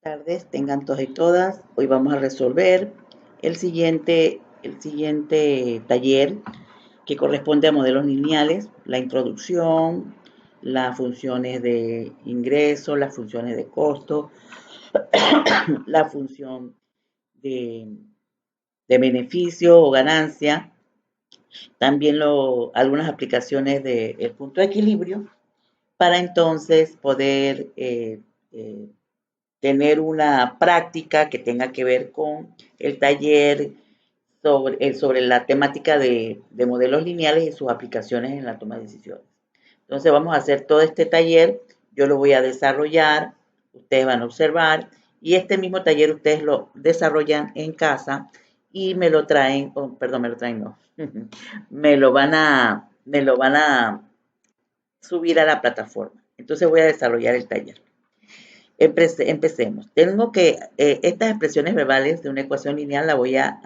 Tardes, tengan todos y todas. Hoy vamos a resolver el siguiente taller que corresponde a modelos lineales, la introducción, las funciones de ingreso, las funciones de costo, la función de, de beneficio o ganancia, también algunas aplicaciones del punto de equilibrio para entonces poder eh, tener una práctica que tenga que ver con el taller sobre la temática de modelos lineales y sus aplicaciones en la toma de decisiones. Entonces vamos a hacer todo este taller, yo lo voy a desarrollar, ustedes van a observar y este mismo taller ustedes lo desarrollan en casa y me lo traen, oh, perdón, me lo traen no, me lo van a subir a la plataforma. Entonces voy a desarrollar el taller. Empecemos. Tengo que, estas expresiones verbales de una ecuación lineal la voy a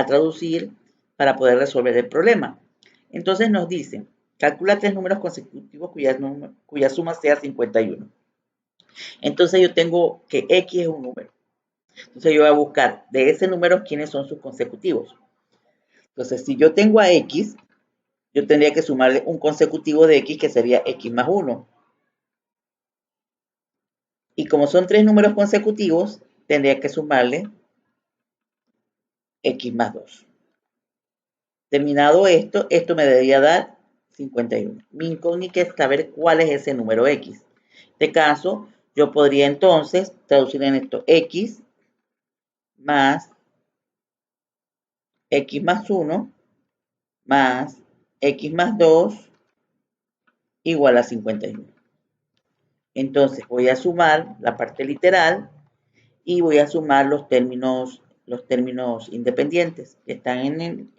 traducir para poder resolver el problema. Entonces nos dice, calcula tres números consecutivos cuya suma sea 51. Entonces yo tengo que X es un número. Entonces yo voy a buscar de ese número quiénes son sus consecutivos. Entonces si yo tengo a X, yo tendría que sumarle un consecutivo de X que sería X más 1. Y como son tres números consecutivos, tendría que sumarle X más 2. Terminado esto, esto me debería dar 51. Mi incógnita es saber cuál es ese número X. En este caso, yo podría entonces traducir en esto X más X más 1 más X más 2 igual a 51. Entonces voy a sumar la parte literal y voy a sumar los términos independientes que están en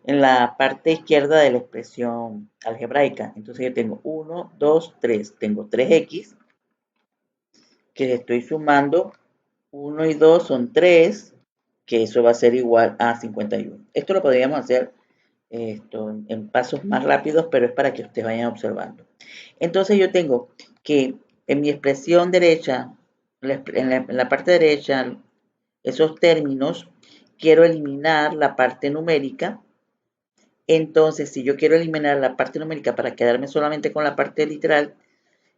la parte izquierda de la expresión algebraica. Entonces yo tengo 1, 2, 3. Tengo 3x, que estoy sumando. 1 y 2 son 3, que eso va a ser igual a 51. Esto lo podríamos hacer en pasos más rápidos, pero es para que ustedes vayan observando. Entonces yo tengo que en mi expresión derecha, en la parte derecha, esos términos, quiero eliminar la parte numérica. Entonces, si yo quiero eliminar la parte numérica para quedarme solamente con la parte literal,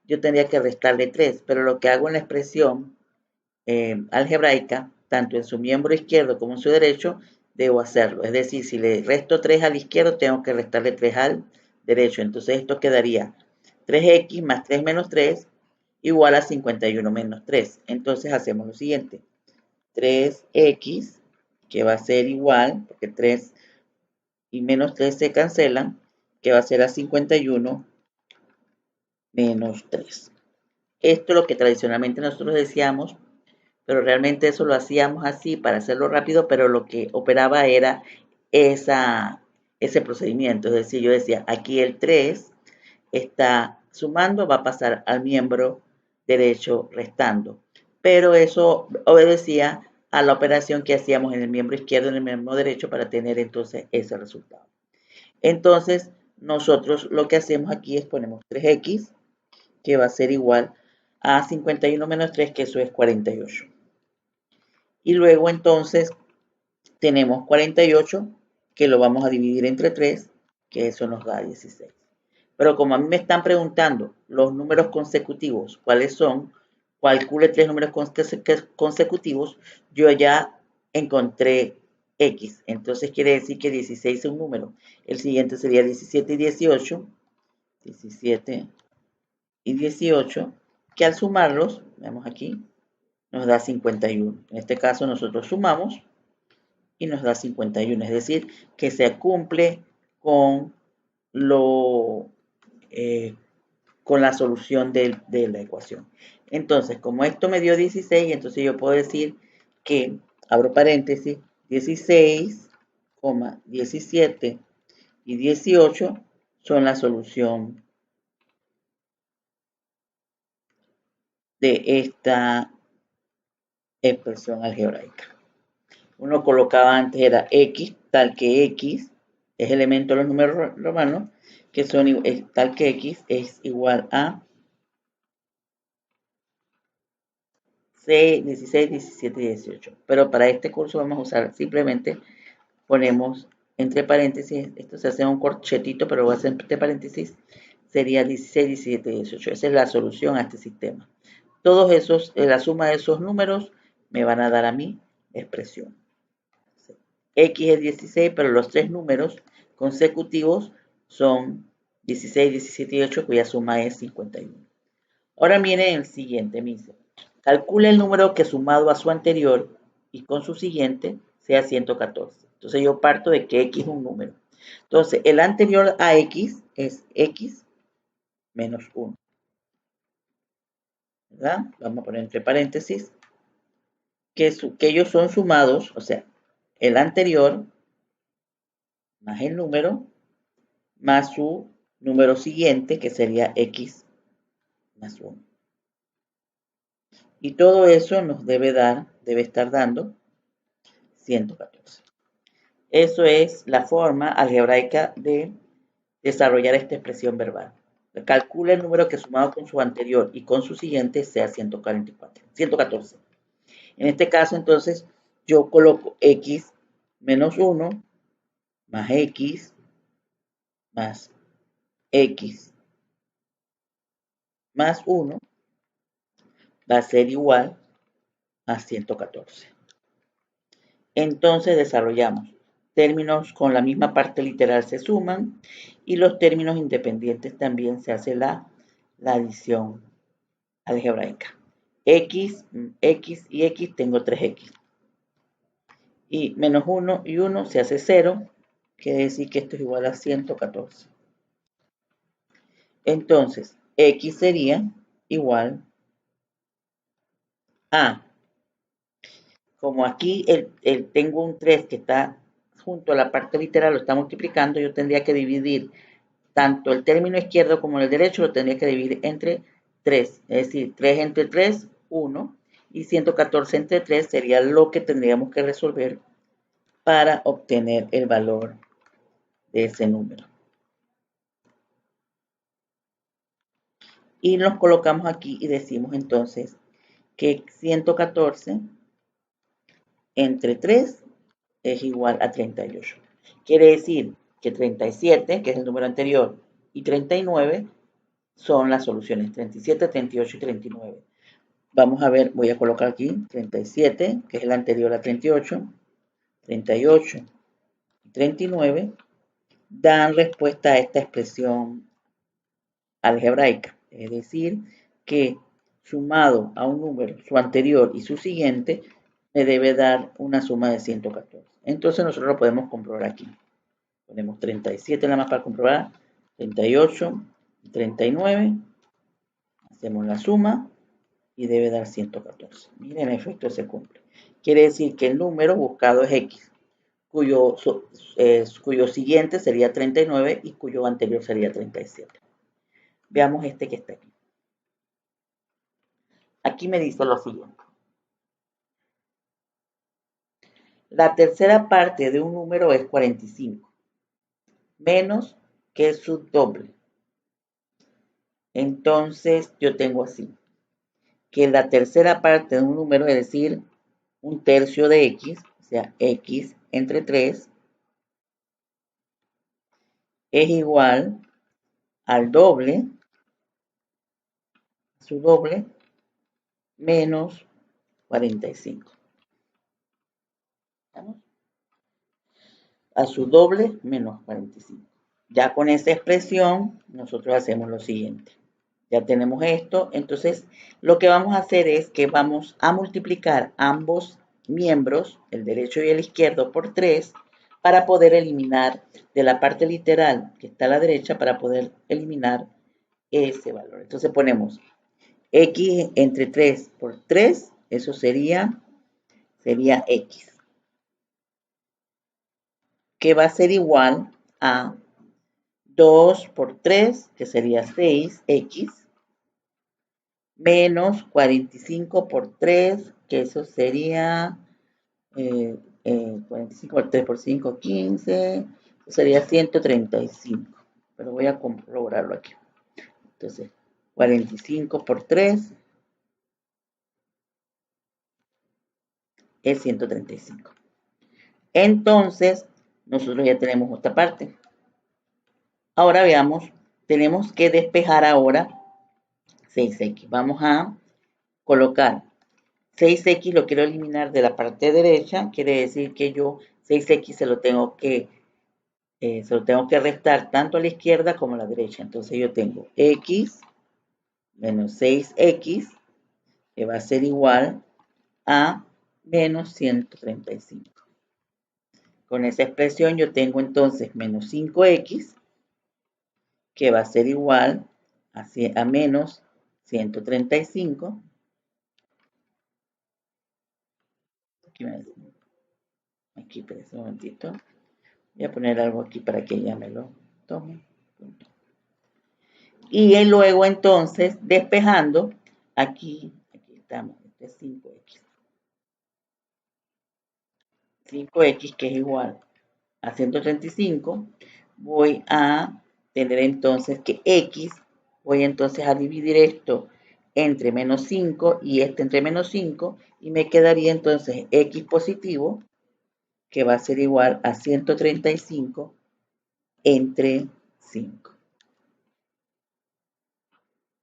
yo tendría que restarle 3, pero lo que hago en la expresión algebraica, tanto en su miembro izquierdo como en su derecho, debo hacerlo. Es decir, si le resto 3 al izquierdo, tengo que restarle 3 al derecho. Entonces esto quedaría 3x más 3 menos 3 igual a 51 menos 3. Entonces hacemos lo siguiente. 3x, que va a ser igual, porque 3 y menos 3 se cancelan, que va a ser a 51 menos 3. Esto es lo que tradicionalmente nosotros decíamos, pero realmente eso lo hacíamos así para hacerlo rápido, pero lo que operaba era ese procedimiento. Es decir, yo decía, aquí el 3 está sumando, va a pasar al miembro derecho restando. Pero eso obedecía a la operación que hacíamos en el miembro izquierdo y en el miembro derecho para tener entonces ese resultado. Entonces, nosotros lo que hacemos aquí es ponemos 3x, que va a ser igual a 51 menos 3, que eso es 48. Y luego entonces tenemos 48, que lo vamos a dividir entre 3, que eso nos da 16. Pero como a mí me están preguntando los números consecutivos, cuáles son, calcule tres números consecutivos, yo ya encontré X. Entonces quiere decir que 16 es un número. El siguiente sería 17 y 18. 17 y 18, que al sumarlos, vemos aquí, nos da 51. En este caso nosotros sumamos y nos da 51. Es decir, que se cumple con lo con la solución de la ecuación. Entonces, como esto me dio 16, entonces yo puedo decir que, abro paréntesis, 16, 17 y 18 son la solución de esta expresión algebraica. Uno colocaba antes era x, tal que x es elemento de los números romanos, que son tal que x es igual a 6, 16, 17 y 18. Pero para este curso vamos a usar simplemente, ponemos entre paréntesis, esto se hace un corchetito, pero voy a hacer entre paréntesis, sería 16, 17 y 18. Esa es la solución a este sistema. Todos esos, la suma de esos números me van a dar a mí la expresión. X es 16, pero los tres números consecutivos son 16, 17 y 8, cuya suma es 51. Ahora viene el siguiente, me dice, calcula el número que sumado a su anterior y con su siguiente sea 114. Entonces yo parto de que X es un número. Entonces el anterior a X es X menos 1. ¿Verdad? Vamos a poner entre paréntesis que ellos son sumados, o sea, el anterior más el número más su número siguiente, que sería X más 1. Y todo eso nos debe estar dando 114. Eso es la forma algebraica de desarrollar esta expresión verbal. Calcula el número que sumado con su anterior y con su siguiente sea 114. En este caso, entonces, yo coloco X menos 1 más X más X más 1 va a ser igual a 114. Entonces desarrollamos términos con la misma parte literal se suman y los términos independientes también se hace la adición algebraica. X y X tengo 3X. Y menos 1 y 1 se hace 0, quiere decir que esto es igual a 114. Entonces, X sería igual a, como aquí tengo un 3 que está junto a la parte literal, lo está multiplicando, yo tendría que dividir tanto el término izquierdo como el derecho, lo tendría que dividir entre 3. Es decir, 3 entre 3, 1. Y 114 entre 3 sería lo que tendríamos que resolver para obtener el valor de ese número. Y nos colocamos aquí y decimos entonces que 114 entre 3 es igual a 38. Quiere decir que 37, que es el número anterior, y 39 son las soluciones. 37, 38 y 39. Vamos a ver, voy a colocar aquí 37, que es el anterior a 38, 38 y 39, dan respuesta a esta expresión algebraica. Es decir, que sumado a un número, su anterior y su siguiente, me debe dar una suma de 114. Entonces nosotros lo podemos comprobar aquí. Ponemos 37 nada más para comprobar, 38 y 39. Hacemos la suma y debe dar 114. Miren, en efecto se cumple. Quiere decir que el número buscado es X, cuyo siguiente sería 39 y cuyo anterior sería 37. Veamos este que está aquí. Aquí me dice lo siguiente. La tercera parte de un número es 45, menos que su doble. Entonces yo tengo así, que la tercera parte de un número, es decir, un tercio de X, o sea, X entre 3, es igual al doble, su doble, menos 45. ¿Estamos? A su doble menos 45. Ya con esta expresión, nosotros hacemos lo siguiente. Ya tenemos esto, entonces lo que vamos a hacer es que vamos a multiplicar ambos miembros, el derecho y el izquierdo, por 3 para poder eliminar de la parte literal que está a la derecha, para poder eliminar ese valor. Entonces ponemos X entre 3 por 3, eso sería X, que va a ser igual a 2 por 3, que sería 6X, menos 45 por 3, que eso sería 45 por 3 por 5, 15, eso sería 135. Pero voy a comprobarlo aquí. Entonces, 45 por 3 es 135. Entonces, nosotros ya tenemos esta parte. Ahora veamos, tenemos que despejar ahora 6x. Vamos a colocar 6x, lo quiero eliminar de la parte derecha, quiere decir que yo 6x se lo tengo que restar tanto a la izquierda como a la derecha. Entonces yo tengo x menos 6x, que va a ser igual a menos 135. Con esa expresión yo tengo entonces menos 5x, que va a ser igual a menos 135. Aquí, espérense un momentito. Voy a poner algo aquí para que ella me lo tome. Y luego entonces, despejando, aquí estamos, este es 5x. 5x, que es igual a 135, voy a tener entonces que x, voy entonces a dividir esto entre menos 5 y este entre menos 5, y me quedaría entonces x positivo, que va a ser igual a 135 entre 5.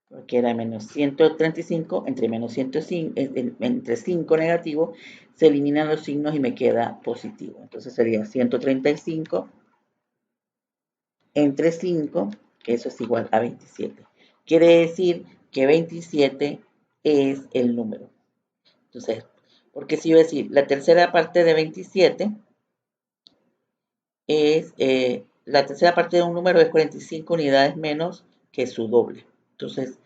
Porque era menos 135 entre menos 105, entre 5 negativo, se eliminan los signos y me queda positivo. Entonces sería 135 entre 5, que eso es igual a 27. Quiere decir que 27 es el número. Entonces, porque si yo decir, la tercera parte de 27 es, la tercera parte de un número es 45 unidades menos que su doble. Entonces,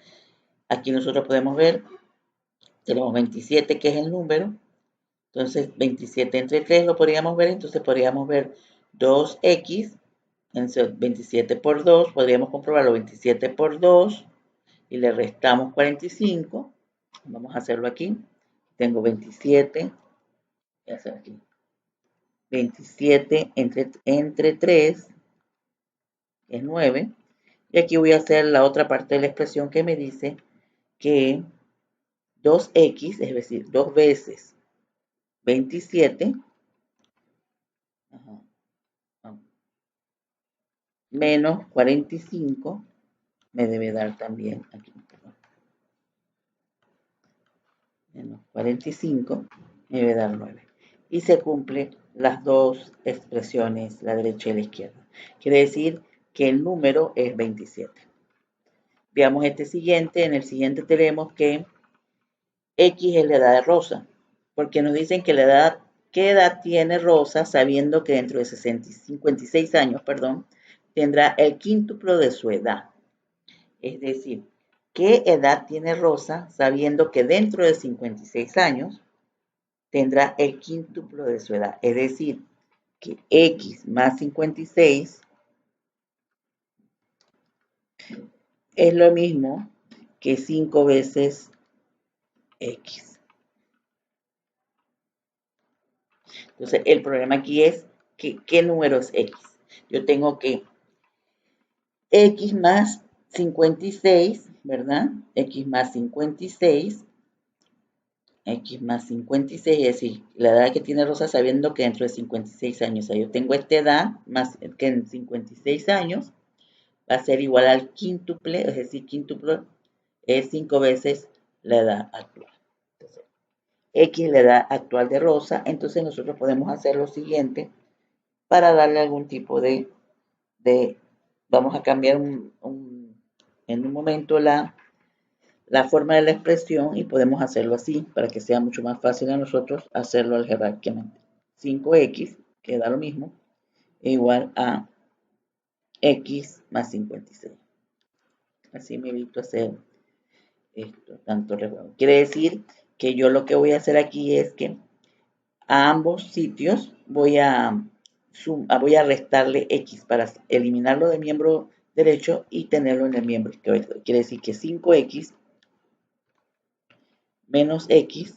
aquí nosotros podemos ver, tenemos 27 que es el número, entonces 27 entre 3 lo podríamos ver, entonces podríamos ver 2x, entonces 27 por 2, podríamos comprobarlo, 27 por 2, y le restamos 45, vamos a hacerlo aquí, tengo 27, voy a hacer aquí, 27 entre 3 es 9, y aquí voy a hacer la otra parte de la expresión que me dice que 2x, es decir, 2 veces 27, menos 45, me debe dar también aquí, menos 45, me debe dar 9. Y se cumplen las dos expresiones, la derecha y la izquierda. Quiere decir que el número es 27. Veamos este siguiente. En el siguiente tenemos que X es la edad de Rosa, porque nos dicen que ¿qué edad tiene Rosa sabiendo que dentro de 56 años, tendrá el quíntuplo de su edad? Es decir, ¿qué edad tiene Rosa sabiendo que dentro de 56 años tendrá el quíntuplo de su edad? Es decir, que X más 56 es lo mismo que 5 veces X. Entonces, el problema aquí es que, ¿qué número es X? Yo tengo que X más 56, ¿verdad? X más 56, X más 56, es decir, la edad que tiene Rosa sabiendo que dentro de 56 años, o sea, yo tengo esta edad más que en 56 años, va a ser igual al quíntuple, es decir, quíntuplo es 5 veces la edad actual. Entonces, X es la edad actual de Rosa, entonces nosotros podemos hacer lo siguiente para darle algún tipo de vamos a cambiar en un momento la forma de la expresión y podemos hacerlo así para que sea mucho más fácil a nosotros hacerlo algebraicamente. 5x, que da lo mismo, es igual a x más 56. Así me evito hacer esto, tanto recuerdo. Quiere decir que yo lo que voy a hacer aquí es que a ambos sitios voy a restarle x para eliminarlo del miembro derecho y tenerlo en el miembro izquierdo. Quiere decir que 5x menos x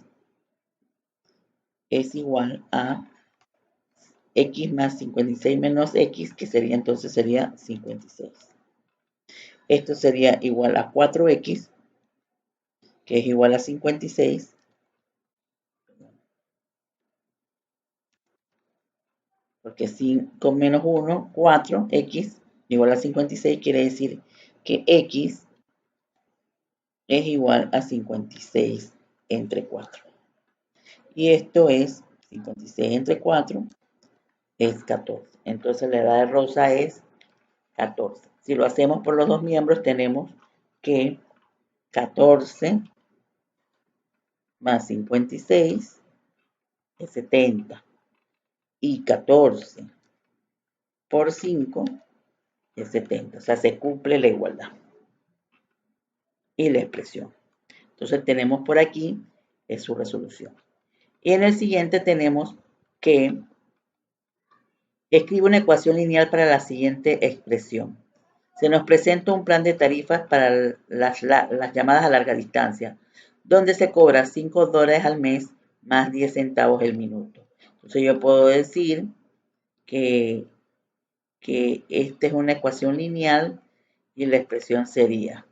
es igual a x más 56 menos x, que sería entonces sería 56. Esto sería igual a 4x, que es igual a 56, porque 5 menos 1, 4, x igual a 56, quiere decir que x es igual a 56 entre 4. Y esto es 56 entre 4 es 14. Entonces la edad de Rosa es 14. Si lo hacemos por los dos miembros, tenemos que 14 más 56 es 70. Y 14 por 5 es 70. O sea, se cumple la igualdad. Y la expresión. Entonces tenemos por aquí es su resolución. Y en el siguiente tenemos que escribe una ecuación lineal para la siguiente expresión. Se nos presenta un plan de tarifas para las llamadas a larga distancia, donde se cobra $5 al mes más 10 centavos el minuto. Entonces yo puedo decir que esta es una ecuación lineal y la expresión sería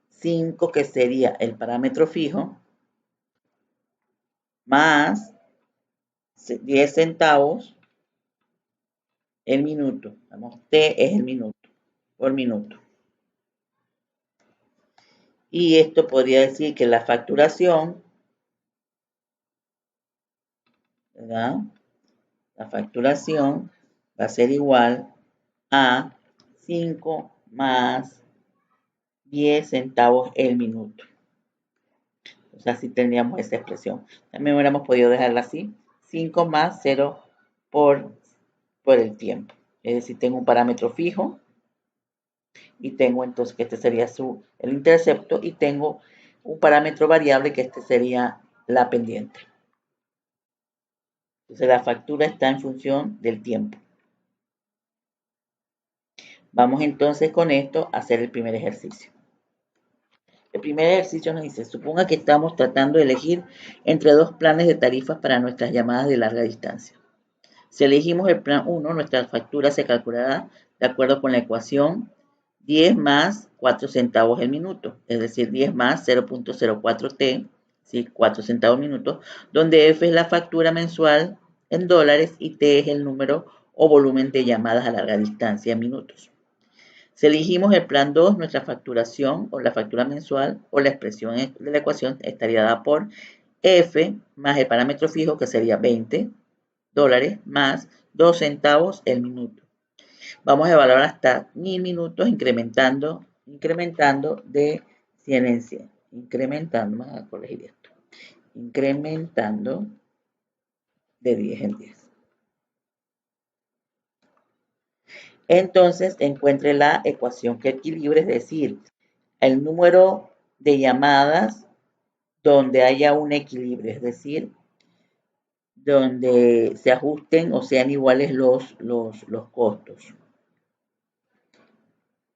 5, que sería el parámetro fijo, más 10 centavos el minuto. Vamos, T es el minuto, por minuto. Y esto podría decir que la facturación, ¿verdad? La facturación va a ser igual a 5 más 10 centavos el minuto. O sea, así tendríamos esa expresión. También hubiéramos podido dejarla así. 5 más 0 por el tiempo. Es decir, tengo un parámetro fijo y tengo entonces que este sería el intercepto y tengo un parámetro variable que este sería la pendiente. Entonces la factura está en función del tiempo. Vamos entonces con esto a hacer el primer ejercicio. El primer ejercicio nos dice, suponga que estamos tratando de elegir entre dos planes de tarifas para nuestras llamadas de larga distancia. Si elegimos el plan 1, nuestra factura se calculará de acuerdo con la ecuación 10 más 4 centavos el minuto, es decir, 10 más 0.04t, ¿sí? 4 centavos el minuto, donde F es la factura mensual en dólares y T es el número o volumen de llamadas a larga distancia en minutos. Si elegimos el plan 2, nuestra facturación o la factura mensual o la expresión de la ecuación estaría dada por F más el parámetro fijo, que sería $20 más 2 centavos el minuto. Vamos a evaluar hasta 1000 minutos incrementando de 100 en 100. Incrementando, vamos a corregir esto. Incrementando de 10 en 10. Entonces, encuentre la ecuación que equilibre, es decir, el número de llamadas donde haya un equilibrio, es decir, donde se ajusten o sean iguales los costos.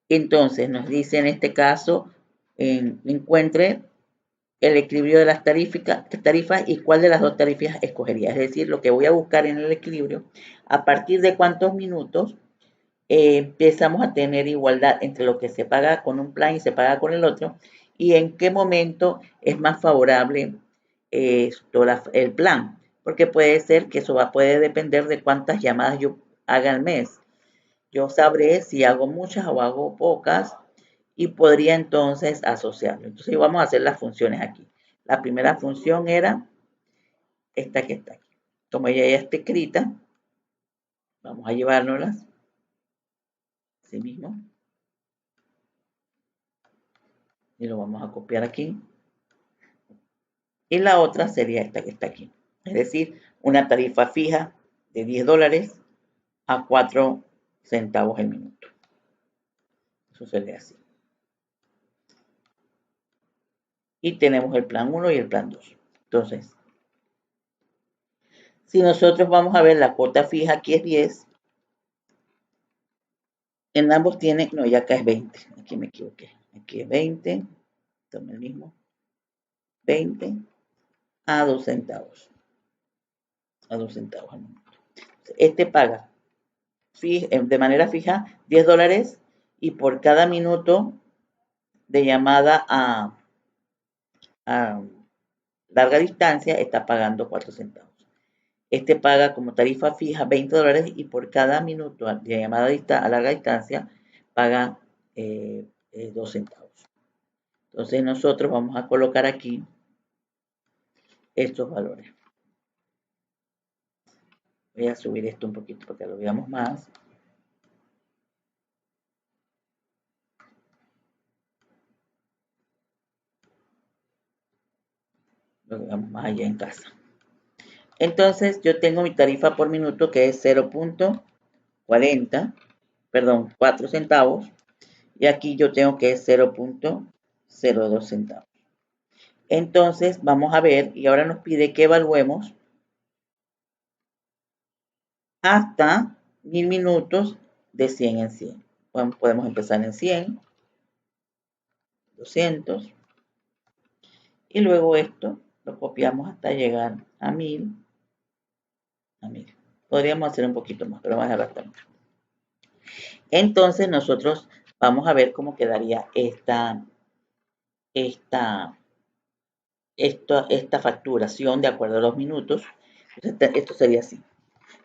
Entonces, nos dice en este caso, encuentre el equilibrio de las tarifas y cuál de las dos tarifas escogería. Es decir, lo que voy a buscar en el equilibrio, a partir de cuántos minutos empezamos a tener igualdad entre lo que se paga con un plan y se paga con el otro, y en qué momento es más favorable el plan, porque puede ser que eso puede depender de cuántas llamadas yo haga al mes. Yo sabré si hago muchas o hago pocas y podría entonces asociarlo. Entonces vamos a hacer las funciones aquí. La primera función era esta que está aquí. Como ella ya está escrita, vamos a llevárnoslas. Así mismo. Y lo vamos a copiar aquí. Y la otra sería esta que está aquí. Es decir, una tarifa fija de $10 a 4 centavos el minuto. Eso sería así. Y tenemos el plan 1 y el plan 2. Entonces, si nosotros vamos a ver la cuota fija, aquí es 10. En ambos tiene, no, ya acá es 20. Aquí me equivoqué. Aquí es 20. Tome el mismo. 20 a 2 centavos. A 2 centavos al minuto. Este paga de manera fija $10 y por cada minuto de llamada a larga distancia está pagando 4 centavos. Este paga como tarifa fija $20 y por cada minuto de llamada a larga distancia paga 2 centavos. Entonces nosotros vamos a colocar aquí estos valores. Voy a subir esto un poquito para que lo veamos más. Lo veamos más allá en casa. Entonces yo tengo mi tarifa por minuto que es 4 centavos. Y aquí yo tengo que es 0.02 centavos. Entonces vamos a ver y ahora nos pide que evaluemos hasta 1000 minutos de 100 en 100. Bueno, podemos empezar en 100, 200 y luego esto lo copiamos hasta llegar a 1000. Podríamos hacer un poquito más, pero vamos a dejarlo hasta 1000. Entonces nosotros vamos a ver cómo quedaría esta facturación de acuerdo a los minutos. Entonces, esto sería así.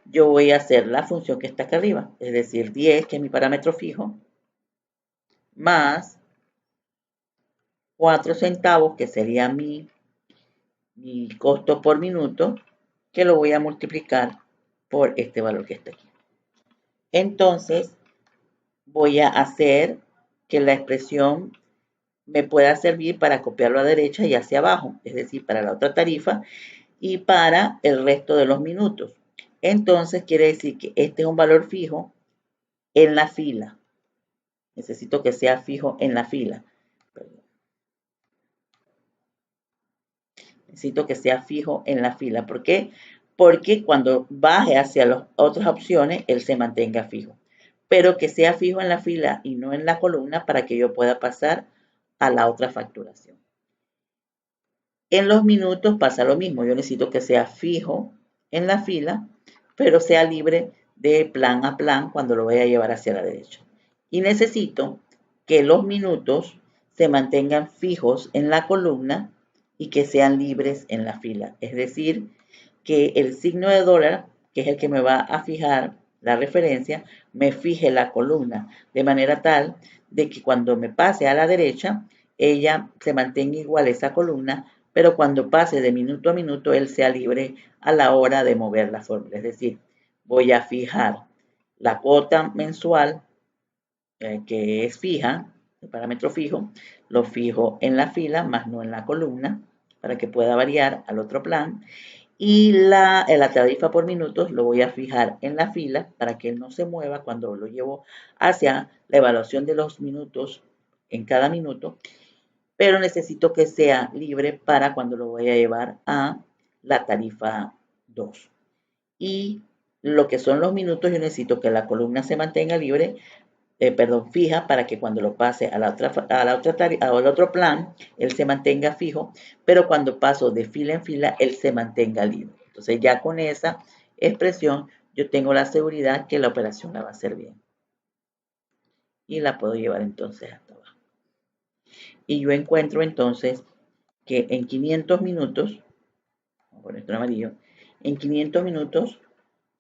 Yo voy a hacer la función que está acá arriba, es decir, 10, que es mi parámetro fijo, más 4 centavos, que sería mi costo por minuto, que lo voy a multiplicar por este valor que está aquí. Entonces, voy a hacer que la expresión me pueda servir para copiarlo a derecha y hacia abajo, es decir, para la otra tarifa y para el resto de los minutos. Entonces, quiere decir que este es un valor fijo en la fila. Necesito que sea fijo en la fila. Necesito que sea fijo en la fila. ¿Por qué? Porque cuando baje hacia las otras opciones, él se mantenga fijo. Pero que sea fijo en la fila y no en la columna para que yo pueda pasar a la otra facturación. En los minutos pasa lo mismo. Yo necesito que sea fijo en la fila, pero sea libre de plan a plan cuando lo voy a llevar hacia la derecha. Y necesito que los minutos se mantengan fijos en la columna y que sean libres en la fila. Es decir, que el signo de dólar, que es el que me va a fijar la referencia, me fije la columna, de manera tal de que cuando me pase a la derecha, ella se mantenga igual esa columna, pero cuando pase de minuto a minuto, él sea libre a la hora de mover la fórmula. Es decir, voy a fijar la cuota mensual, que es fija, el parámetro fijo, lo fijo en la fila, más no en la columna, para que pueda variar al otro plan. Y la tarifa por minutos lo voy a fijar en la fila para que no se mueva cuando lo llevo hacia la evaluación de los minutos en cada minuto, pero necesito que sea libre para cuando lo voy a llevar a la tarifa 2. Y lo que son los minutos, yo necesito que la columna se mantenga libre, fija, para que cuando lo pase al otro plan, él se mantenga fijo, pero cuando paso de fila en fila, él se mantenga libre. Entonces ya con esa expresión, yo tengo la seguridad que la operación la va a hacer bien. Y la puedo llevar entonces hasta abajo. Y yo encuentro entonces que en 500 minutos, vamos a poner esto en amarillo, en 500 minutos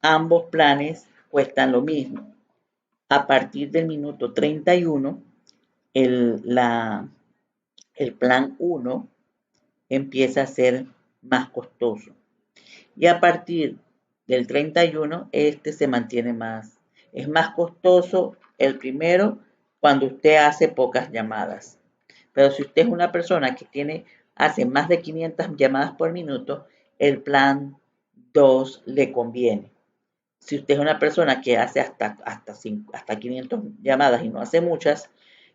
ambos planes cuestan lo mismo. A partir del minuto 31, el plan 1 empieza a ser más costoso. Y a partir del 31, este se mantiene más. Es más costoso el primero cuando usted hace pocas llamadas. Pero si usted es una persona que hace más de 500 llamadas por minuto, el plan 2 le conviene. Si usted es una persona que hace hasta 500 llamadas y no hace muchas,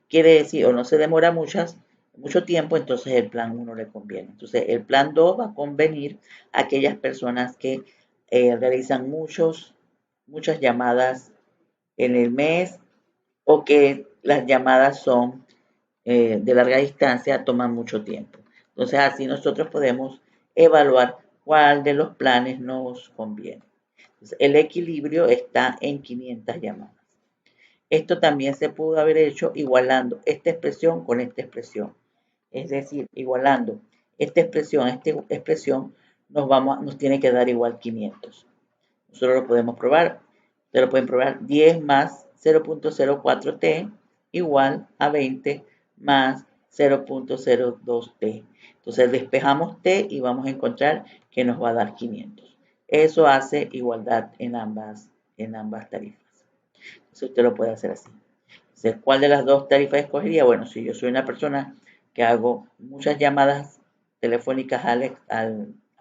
quiere decir, o no se demora mucho tiempo, entonces el plan 1 le conviene. Entonces el plan 2 va a convenir a aquellas personas que realizan muchas llamadas en el mes o que las llamadas son de larga distancia, toman mucho tiempo. Entonces así nosotros podemos evaluar cuál de los planes nos conviene. Entonces, el equilibrio está en 500 llamadas. Esto también se pudo haber hecho igualando esta expresión con esta expresión. Es decir, igualando esta expresión a esta expresión, nos tiene que dar igual 500. Nosotros lo podemos probar. Ustedes lo pueden probar. 10 más 0.04t igual a 20 más 0.02t. Entonces despejamos t y vamos a encontrar que nos va a dar 500. Eso hace igualdad en ambas tarifas. Entonces usted lo puede hacer así. Entonces, ¿cuál de las dos tarifas escogería? Bueno, si yo soy una persona que hago muchas llamadas telefónicas a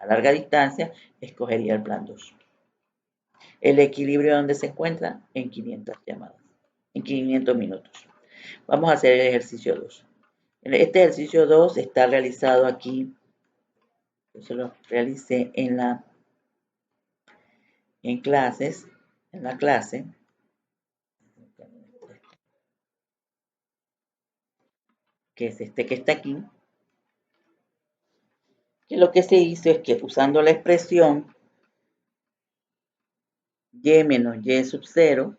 larga distancia, escogería el plan 2. El equilibrio donde se encuentra en 500 llamadas, en 500 minutos. Vamos a hacer el ejercicio 2. Este ejercicio 2 está realizado aquí. Yo se lo realicé en la clase, que es este que está aquí, que lo que se hizo es que usando la expresión y menos y sub 0,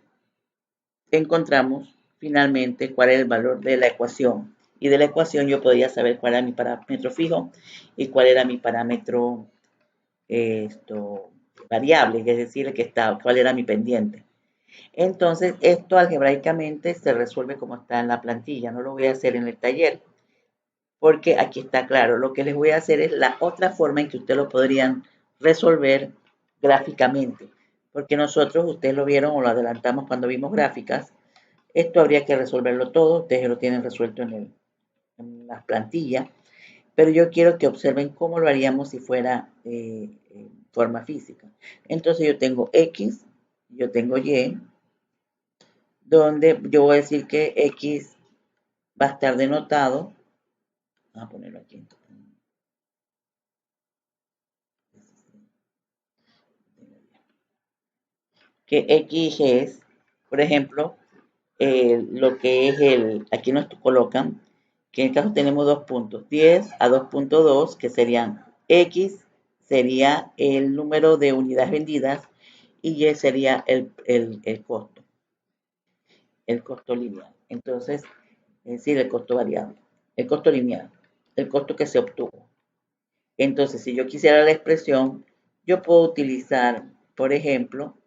encontramos finalmente cuál es el valor de la ecuación. Y de la ecuación yo podía saber cuál era mi parámetro fijo y cuál era mi parámetro variable, es decir, cuál era mi pendiente. Entonces, esto algebraicamente se resuelve como está en la plantilla. No lo voy a hacer en el taller, porque aquí está claro. Lo que les voy a hacer es la otra forma en que ustedes lo podrían resolver gráficamente. Porque nosotros, ustedes lo vieron o lo adelantamos cuando vimos gráficas, esto habría que resolverlo todo. Ustedes lo tienen resuelto en las plantillas. Pero yo quiero que observen cómo lo haríamos si fuera forma física. Entonces yo tengo X, yo tengo Y, donde yo voy a decir que X va a estar denotado, vamos a ponerlo aquí, que X es, por ejemplo, lo que es aquí nos colocan, que en el caso tenemos dos puntos, 10 a 2.2, que serían X, sería el número de unidades vendidas, y Y sería el costo lineal. Entonces, es decir, el costo variable, el costo lineal, el costo que se obtuvo. Entonces, si yo quisiera la expresión, yo puedo utilizar, por ejemplo,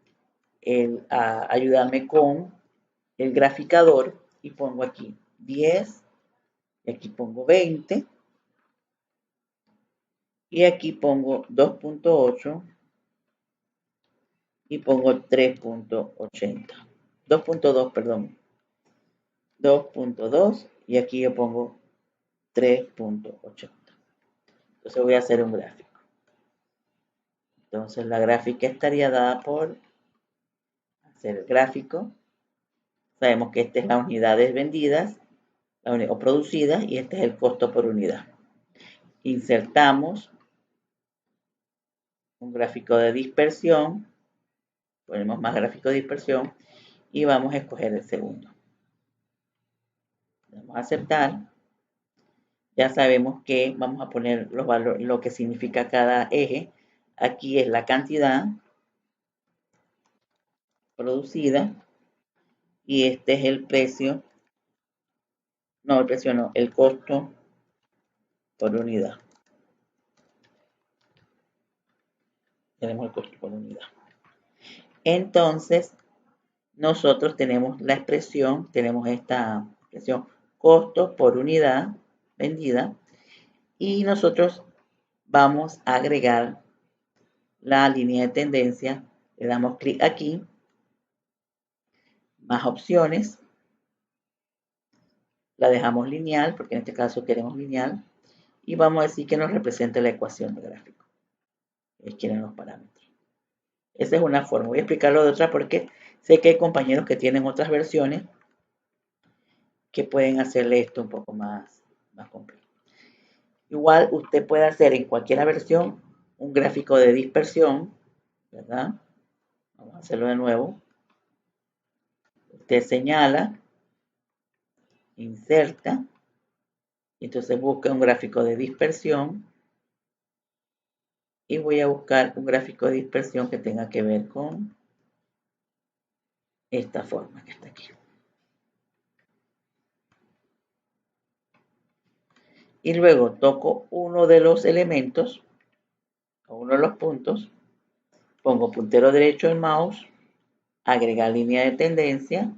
ayudarme con el graficador y pongo aquí 10, y aquí pongo 20, y aquí pongo 2.8 y pongo 3.80. 2.2, perdón. 2.2 y aquí yo pongo 3.80. Entonces voy a hacer un gráfico. Entonces la gráfica estaría dada por hacer el gráfico. Sabemos que esta es las unidades vendidas o producidas y este es el costo por unidad. Insertamos un gráfico de dispersión, ponemos más gráfico de dispersión y vamos a escoger el segundo. Vamos a aceptar. Ya sabemos que vamos a poner los valores, lo que significa cada eje. Aquí es la cantidad producida y este es el precio. No, el precio no, el costo por unidad. Tenemos el costo por unidad. Entonces, nosotros tenemos la expresión, tenemos esta expresión costo por unidad vendida y nosotros vamos a agregar la línea de tendencia. Le damos clic aquí, más opciones, la dejamos lineal, porque en este caso queremos lineal, y vamos a decir que nos represente la ecuación de gráfico. Ellos quieren los parámetros. Esa es una forma. Voy a explicarlo de otra porque sé que hay compañeros que tienen otras versiones que pueden hacerle esto un poco más complejo. Igual usted puede hacer en cualquier versión un gráfico de dispersión, ¿verdad? Vamos a hacerlo de nuevo. Usted señala, inserta, y entonces busca un gráfico de dispersión y voy a buscar un gráfico de dispersión que tenga que ver con esta forma que está aquí. Y luego toco uno de los elementos, a uno de los puntos, pongo puntero derecho del mouse, agregar línea de tendencia,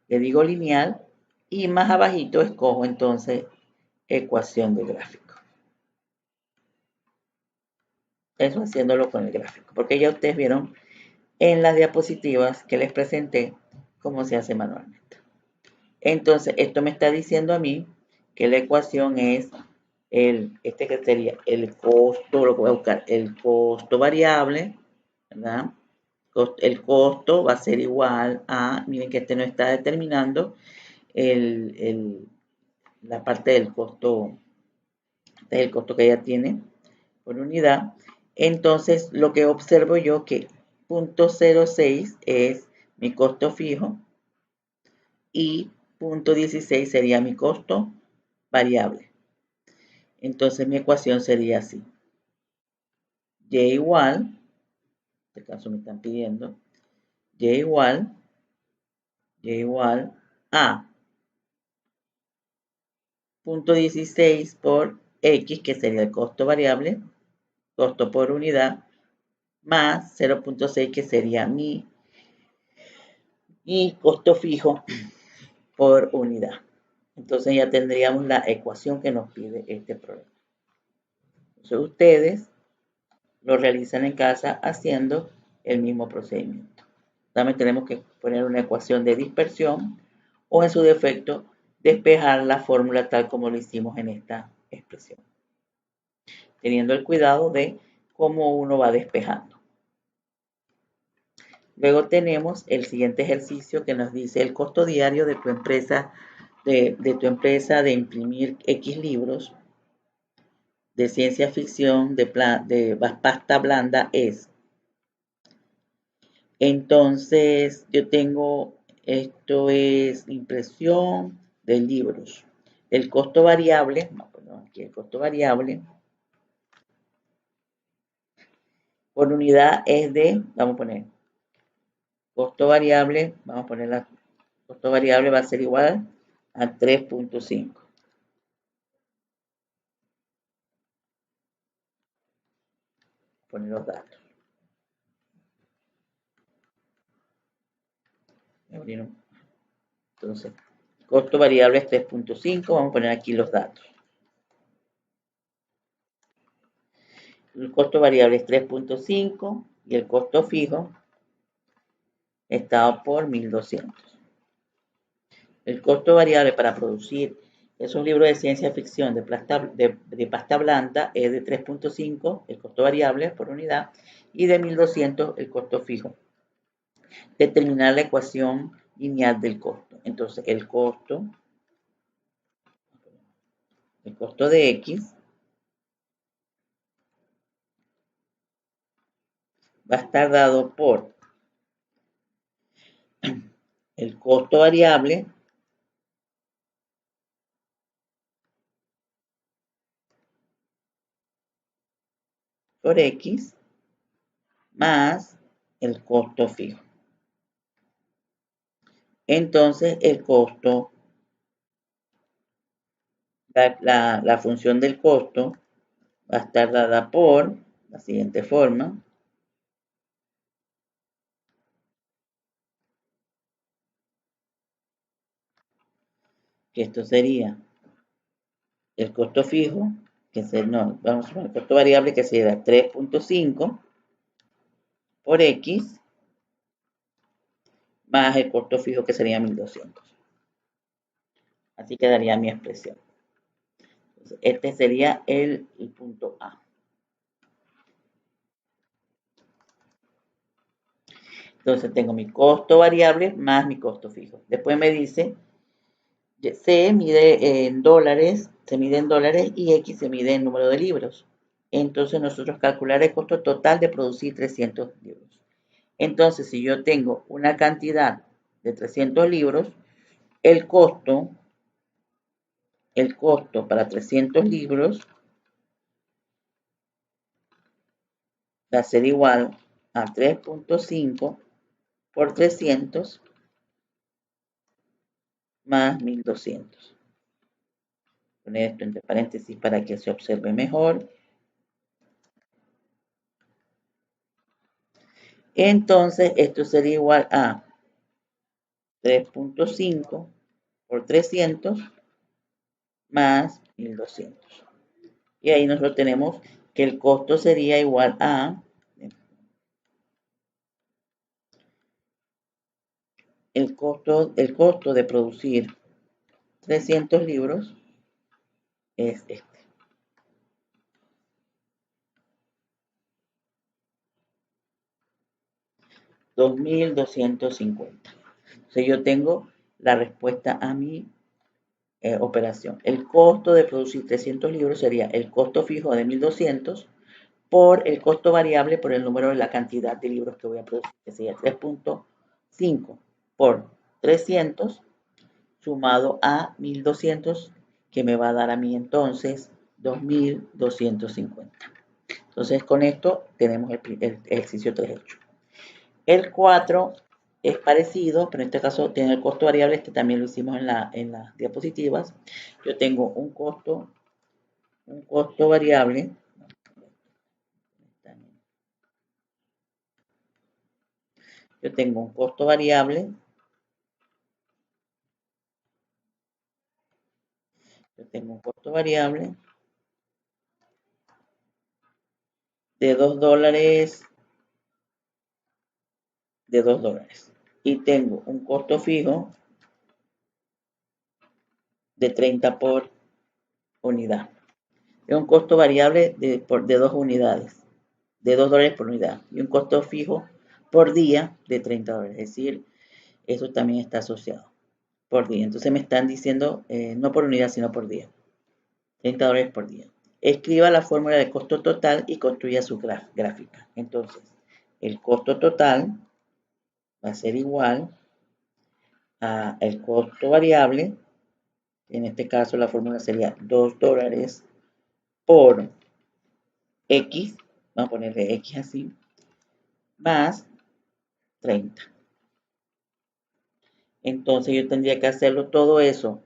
le digo lineal y más abajito escojo entonces ecuación de gráfico. Eso haciéndolo con el gráfico, porque ya ustedes vieron en las diapositivas que les presenté cómo se hace manualmente. Entonces, esto me está diciendo a mí que la ecuación es este que sería el costo, lo que voy a buscar, el costo variable, ¿verdad? El costo va a ser igual a, miren que este no está determinando la parte del costo, este es el costo que ella tiene por unidad. Entonces, lo que observo yo que 0.06 es mi costo fijo y 0.16 sería mi costo variable. Entonces, mi ecuación sería así. Y igual, en este caso me están pidiendo, y igual a 0.16 por X, que sería el costo variable, costo por unidad, más 0.6, que sería mi costo fijo por unidad. Entonces ya tendríamos la ecuación que nos pide este problema. Entonces ustedes lo realizan en casa haciendo el mismo procedimiento. También tenemos que poner una ecuación de dispersión o en su defecto despejar la fórmula tal como lo hicimos en esta expresión, teniendo el cuidado de cómo uno va despejando. Luego tenemos el siguiente ejercicio que nos dice el costo diario de tu empresa de imprimir X libros de ciencia ficción de pasta blanda es. Entonces, yo tengo, esto es impresión de libros. El costo variable, aquí el costo variable por unidad es de, vamos a poner, costo variable, vamos a poner la costo variable va a ser igual a 3.5. Poner los datos. Entonces, costo variable es 3.5, vamos a poner aquí los datos. El costo variable es 3.5 y el costo fijo está por 1.200. El costo variable para producir esos libros de ciencia ficción de pasta blanda es de 3.5, el costo variable por unidad, y de 1.200 el costo fijo. Determinar la ecuación lineal del costo. Entonces, el costo de X va a estar dado por el costo variable por X más el costo fijo. Entonces, el costo, la función del costo va a estar dada por la siguiente forma. Que esto sería el costo fijo, que vamos a poner el costo variable que sería 3.5 por X más el costo fijo que sería 1.200. Así quedaría mi expresión. Entonces, este sería el punto A. Entonces tengo mi costo variable más mi costo fijo. Después me dice, C mide en dólares, y X se mide en número de libros. Entonces nosotros calcular el costo total de producir 300 libros. Entonces, si yo tengo una cantidad de 300 libros, el costo para 300 libros va a ser igual a 3.5 por 300 más 1.200. Poner esto entre paréntesis para que se observe mejor. Entonces, esto sería igual a 3.5 por 300 más 1200. Y ahí nosotros tenemos que el costo sería igual a el costo de producir 300 libros es este. 2.250. Entonces yo tengo la respuesta a mi operación. El costo de producir 300 libros sería el costo fijo de 1.200 por el costo variable por el número de la cantidad de libros que voy a producir, que sería 3.5 por 300 sumado a 1.200, que me va a dar a mí entonces 2.250. Entonces con esto tenemos el ejercicio 3 hecho. El 4 es parecido, pero en este caso tiene el costo variable. Este también lo hicimos en las diapositivas. Yo tengo un costo variable. Yo tengo un costo variable. Yo tengo un costo variable de $2. De $2. Y tengo un costo fijo de 30 por unidad. Es un costo variable de 2 unidades, de $2 por unidad. Y un costo fijo por día de $30. Es decir, eso también está asociado por día. Entonces me están diciendo, no por unidad, sino por día. $30 por día. Escriba la fórmula de costo total y construya su gráfica. Entonces, el costo total va a ser igual al costo variable. En este caso la fórmula sería $2 por X, vamos a ponerle X así, más 30. Entonces yo tendría que hacerlo todo eso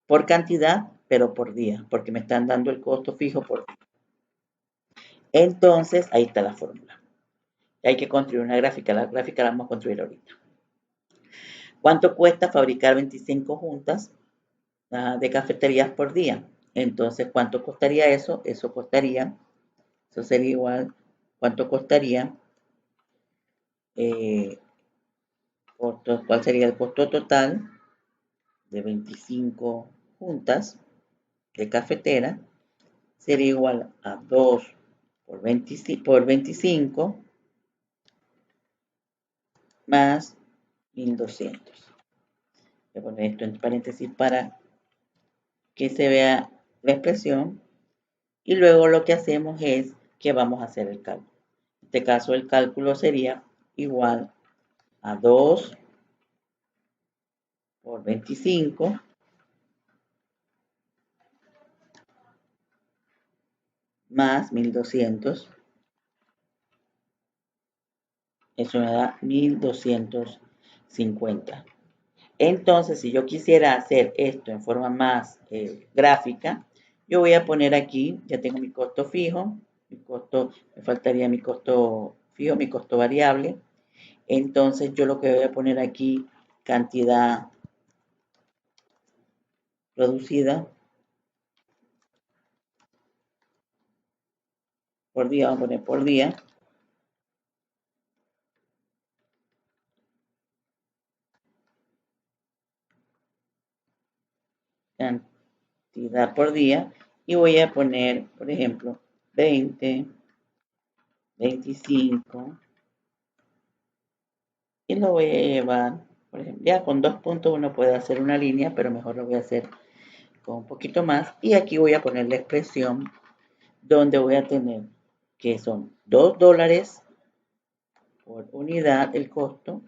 por cantidad, pero por día, porque me están dando el costo fijo por día. Entonces, ahí está la fórmula. Hay que construir una gráfica. La gráfica la vamos a construir ahorita. ¿Cuánto cuesta fabricar 25 juntas de cafeterías por día? Entonces, ¿cuánto costaría eso? Eso sería igual, ¿cuánto costaría? ¿Cuál sería el costo total de 25 juntas de cafetera? Sería igual a 2 por 25 más 1.200. Voy a poner esto en paréntesis para que se vea la expresión. Y luego lo que hacemos es que vamos a hacer el cálculo. En este caso el cálculo sería igual a 2 por 25 más 1.200. Eso me da 1.250. Entonces, si yo quisiera hacer esto en forma más gráfica, yo voy a poner aquí, ya tengo mi costo fijo, me faltaría mi costo fijo, mi costo variable. Entonces, yo lo que voy a poner aquí, cantidad producida por día, vamos a poner por día. Cantidad por día. Y voy a poner, por ejemplo, 20, 25. Y lo voy a llevar, por ejemplo, ya con 2 puntos uno puede hacer una línea, pero mejor lo voy a hacer con un poquito más. Y aquí voy a poner la expresión donde voy a tener que son $2 por unidad el costo,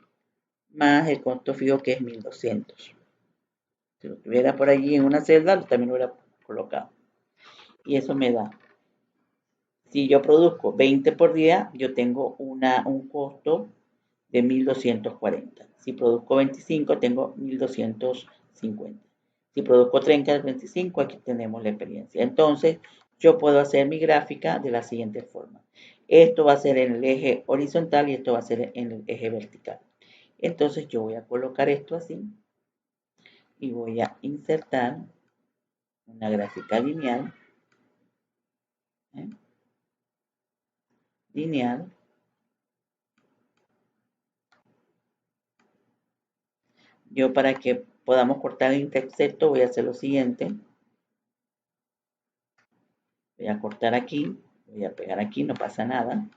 más el costo fijo que es 1.200. Si lo tuviera por allí en una celda, también lo hubiera colocado. Y eso me da, si yo produzco 20 por día, yo tengo un costo de 1.240. Si produzco 25, tengo 1.250. Si produzco 30 de 25, aquí tenemos la experiencia. Entonces, yo puedo hacer mi gráfica de la siguiente forma. Esto va a ser en el eje horizontal y esto va a ser en el eje vertical. Entonces yo voy a colocar esto así y voy a insertar una gráfica lineal. Lineal. Yo para que podamos cortar el intersecto voy a hacer lo siguiente. Voy a cortar aquí, voy a pegar aquí, no pasa nada.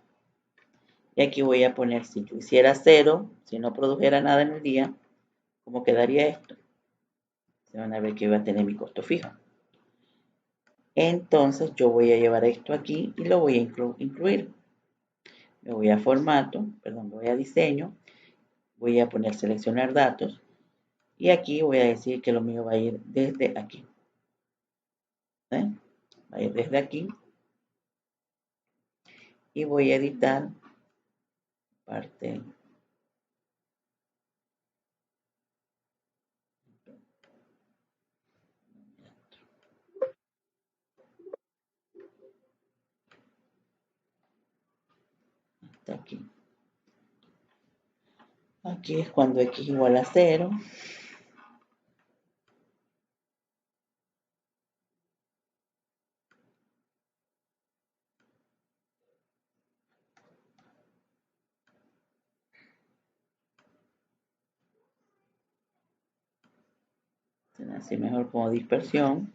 Y aquí voy a poner, si yo hiciera 0, si no produjera nada en el día, ¿cómo quedaría esto? Se van a ver que voy a tener mi costo fijo. Entonces yo voy a llevar esto aquí y lo voy a incluir. Me voy a formato, perdón, voy a diseño, voy a poner seleccionar datos y aquí voy a decir que lo mío va a ir desde aquí. Va a ir desde aquí y voy a editar parte. Hasta aquí. Aquí es cuando x igual a 0. Así mejor como dispersión.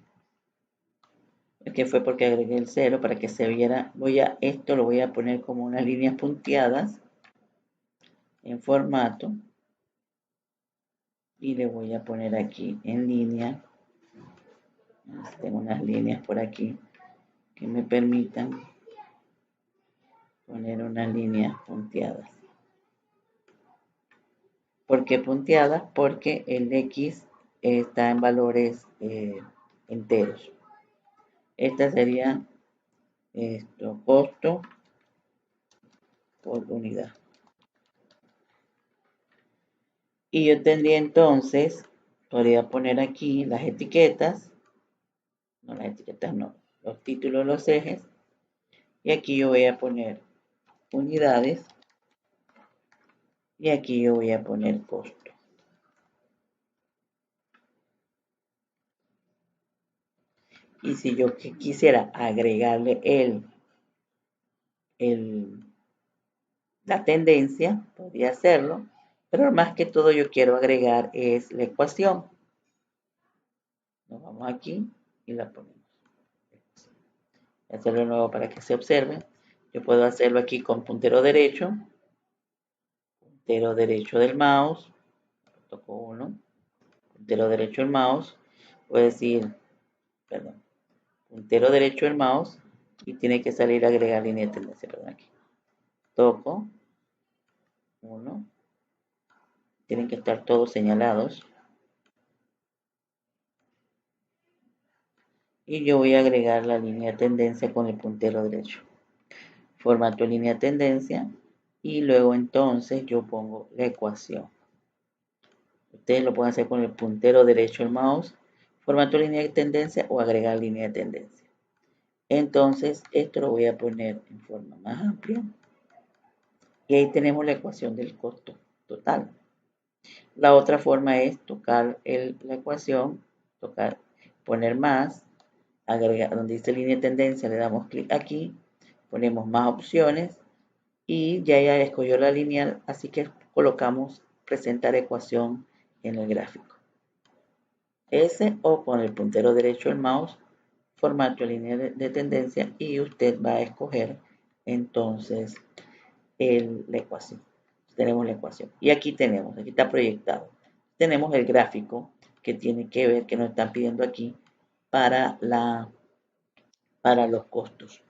Es que fue porque agregué el 0 para que se viera. Esto lo voy a poner como unas líneas punteadas en formato. Y le voy a poner aquí en línea. Tengo unas líneas por aquí que me permitan poner unas líneas punteadas. ¿Por qué punteadas? Porque el X está en valores enteros. Esta sería esto, costo por unidad. Y yo tendría entonces, podría poner aquí las etiquetas, no, los títulos, los ejes. Y aquí yo voy a poner unidades. Y aquí yo voy a poner costo. Y si yo quisiera agregarle la tendencia, podría hacerlo, pero más que todo yo quiero agregar es la ecuación. Nos vamos aquí y la ponemos. Voy a hacerlo de nuevo para que se observe. Yo puedo hacerlo aquí con puntero derecho del mouse, toco uno, puntero derecho del mouse, voy a decir, perdón, puntero derecho del mouse y tiene que salir a agregar línea de tendencia, perdón, aquí. Toco, uno, tienen que estar todos señalados. Y yo voy a agregar la línea de tendencia con el puntero derecho. Formato línea de tendencia y luego entonces yo pongo la ecuación. Ustedes lo pueden hacer con el puntero derecho del mouse, formato línea de tendencia o agregar línea de tendencia. Entonces esto lo voy a poner en forma más amplia. Y ahí tenemos la ecuación del costo total. La otra forma es tocar la ecuación, poner más, agregar donde dice línea de tendencia, le damos clic aquí, ponemos más opciones y ya escogió la lineal, así que colocamos presentar ecuación en el gráfico. Ese o con el puntero derecho del mouse, formato línea de tendencia y usted va a escoger entonces la ecuación. Tenemos la ecuación. Y aquí está proyectado. Tenemos el gráfico que tiene que ver, que nos están pidiendo aquí para los costos.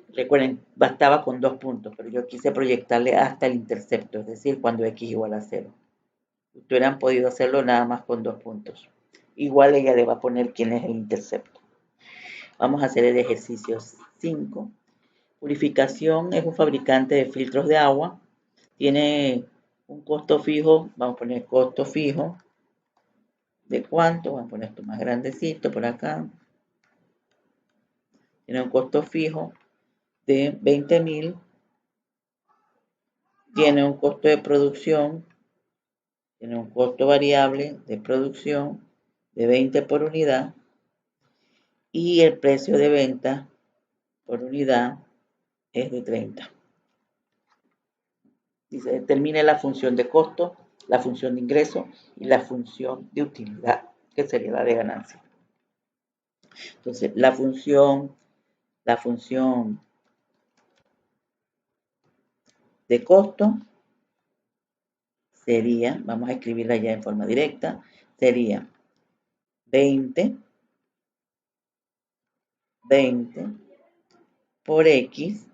Recuerden, bastaba con 2 puntos, pero yo quise proyectarle hasta el intercepto, es decir, cuando x igual a 0. Ustedes hubieran podido hacerlo nada más con 2 puntos. Igual ella le va a poner quién es el intercepto. Vamos a hacer el ejercicio 5. Purificación es un fabricante de filtros de agua. Tiene un costo fijo, vamos a poner costo fijo. ¿De cuánto? Vamos a poner esto más grandecito por acá. Tiene un costo fijo de 20.000 tiene un costo de producción, tiene un costo variable de producción de 20 por unidad y el precio de venta por unidad es de 30. Dice, determine la función de costo, la función de ingreso y la función de utilidad, que sería la de ganancia. Entonces, la función de costo sería, vamos a escribirla ya en forma directa, sería 20 por X,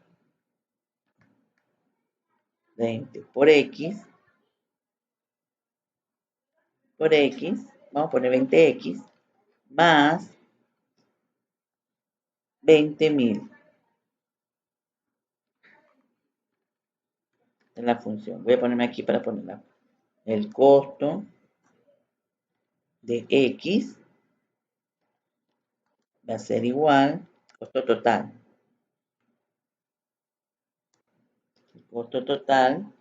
20 por X, vamos a poner 20X, más 20.000 en la función. Voy a ponerme aquí para ponerla. El costo de X va a ser igual, costo total. El costo total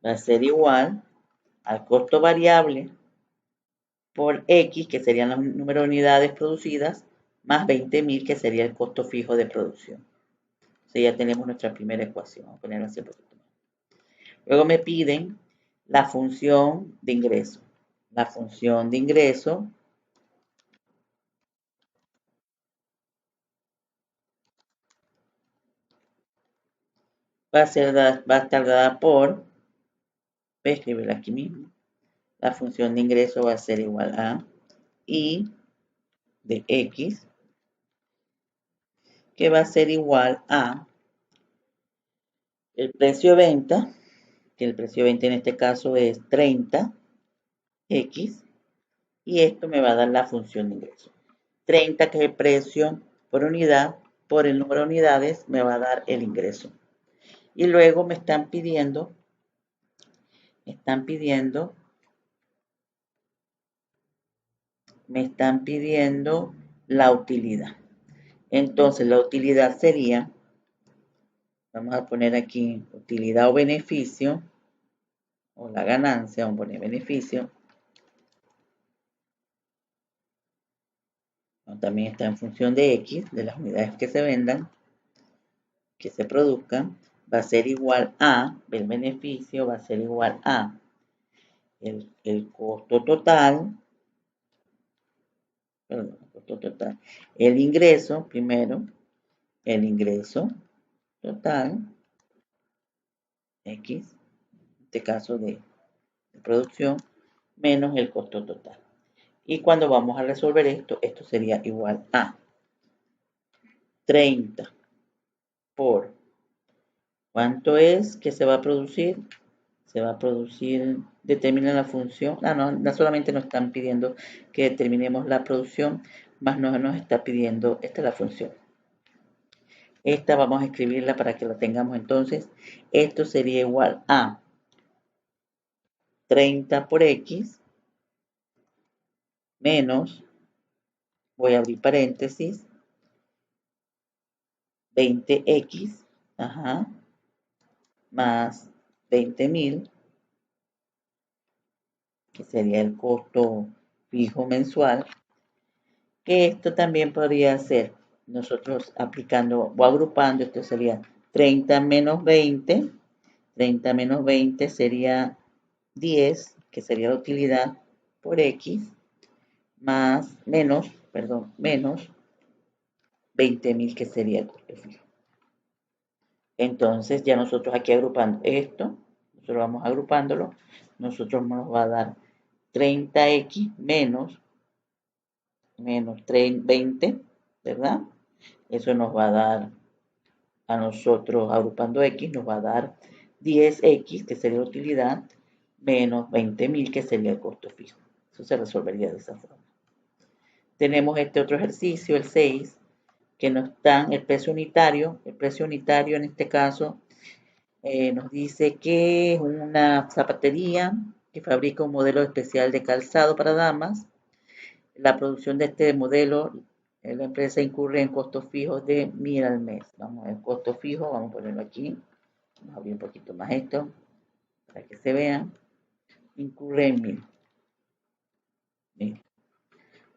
va a ser igual al costo variable por X, que serían los números de unidades producidas, más 20.000, que sería el costo fijo de producción. Entonces ya tenemos nuestra primera ecuación. Vamos a ponerla así un poquito más. Luego me piden la función de ingreso. La función de ingreso va a estar dada por, voy a escribirla aquí mismo. La función de ingreso va a ser igual a I de X, que va a ser igual a el precio de venta, que el precio de venta en este caso es 30X, y esto me va a dar la función de ingreso. 30, que es el precio por unidad, por el número de unidades, me va a dar el ingreso. Y luego me están pidiendo la utilidad. Entonces, la utilidad sería, vamos a poner aquí utilidad o beneficio, o la ganancia, vamos a poner beneficio. También está en función de X, de las unidades que se vendan, que se produzcan, va a ser igual a, el beneficio va a ser igual a el costo total, perdón, el costo total, el ingreso, primero, el ingreso total, X, en este caso de producción, menos el costo total. Y cuando vamos a resolver esto, esto sería igual a 30 por, ¿cuánto es que se va a producir? Se va a producir, determina la función. No solamente nos están pidiendo que determinemos la producción, más nos está pidiendo, esta es la función. Esta vamos a escribirla para que la tengamos entonces. Esto sería igual a 30 por X menos, voy a abrir paréntesis, 20X, más 20.000, que sería el costo fijo mensual, que esto también podría ser nosotros aplicando o agrupando, esto sería 30 menos 20, 30 menos 20 sería 10, que sería la utilidad por X, más, menos 20.000, que sería el costo fijo. Entonces ya nosotros aquí agrupando esto, nosotros vamos agrupándolo, nosotros nos va a dar 30X menos 20, ¿verdad? Eso nos va a dar a nosotros, agrupando X, nos va a dar 10X, que sería la utilidad, menos 20.000, que sería el costo fijo. Eso se resolvería de esa forma. Tenemos este otro ejercicio, el 6, que nos dan el precio unitario. El precio unitario en este caso nos dice que es una zapatería que fabrica un modelo especial de calzado para damas. La producción de este modelo, la empresa incurre en costos fijos de 1.000 al mes. Vamos a ver costo fijo, vamos a ponerlo aquí. Vamos a abrir un poquito más esto. para que se vean, incurre en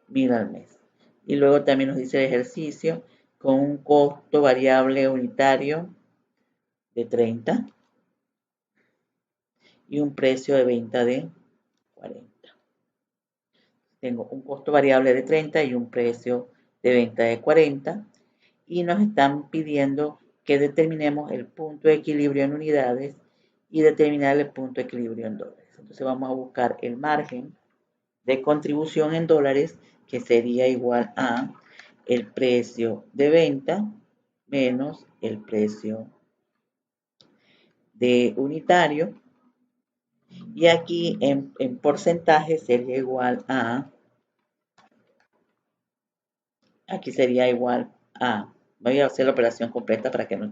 1000 al mes. Y luego también nos dice el ejercicio con un costo variable unitario de 30 y un precio de venta de 40. Tengo un costo variable de 30 y un precio de venta de 40 y nos están pidiendo que determinemos el punto de equilibrio en unidades y determinar el punto de equilibrio en dólares. Entonces vamos a buscar el margen de contribución en dólares, que sería igual a el precio de venta menos el precio de unitario. Y aquí en porcentaje sería igual a, aquí sería igual a, voy a hacer la operación completa para que no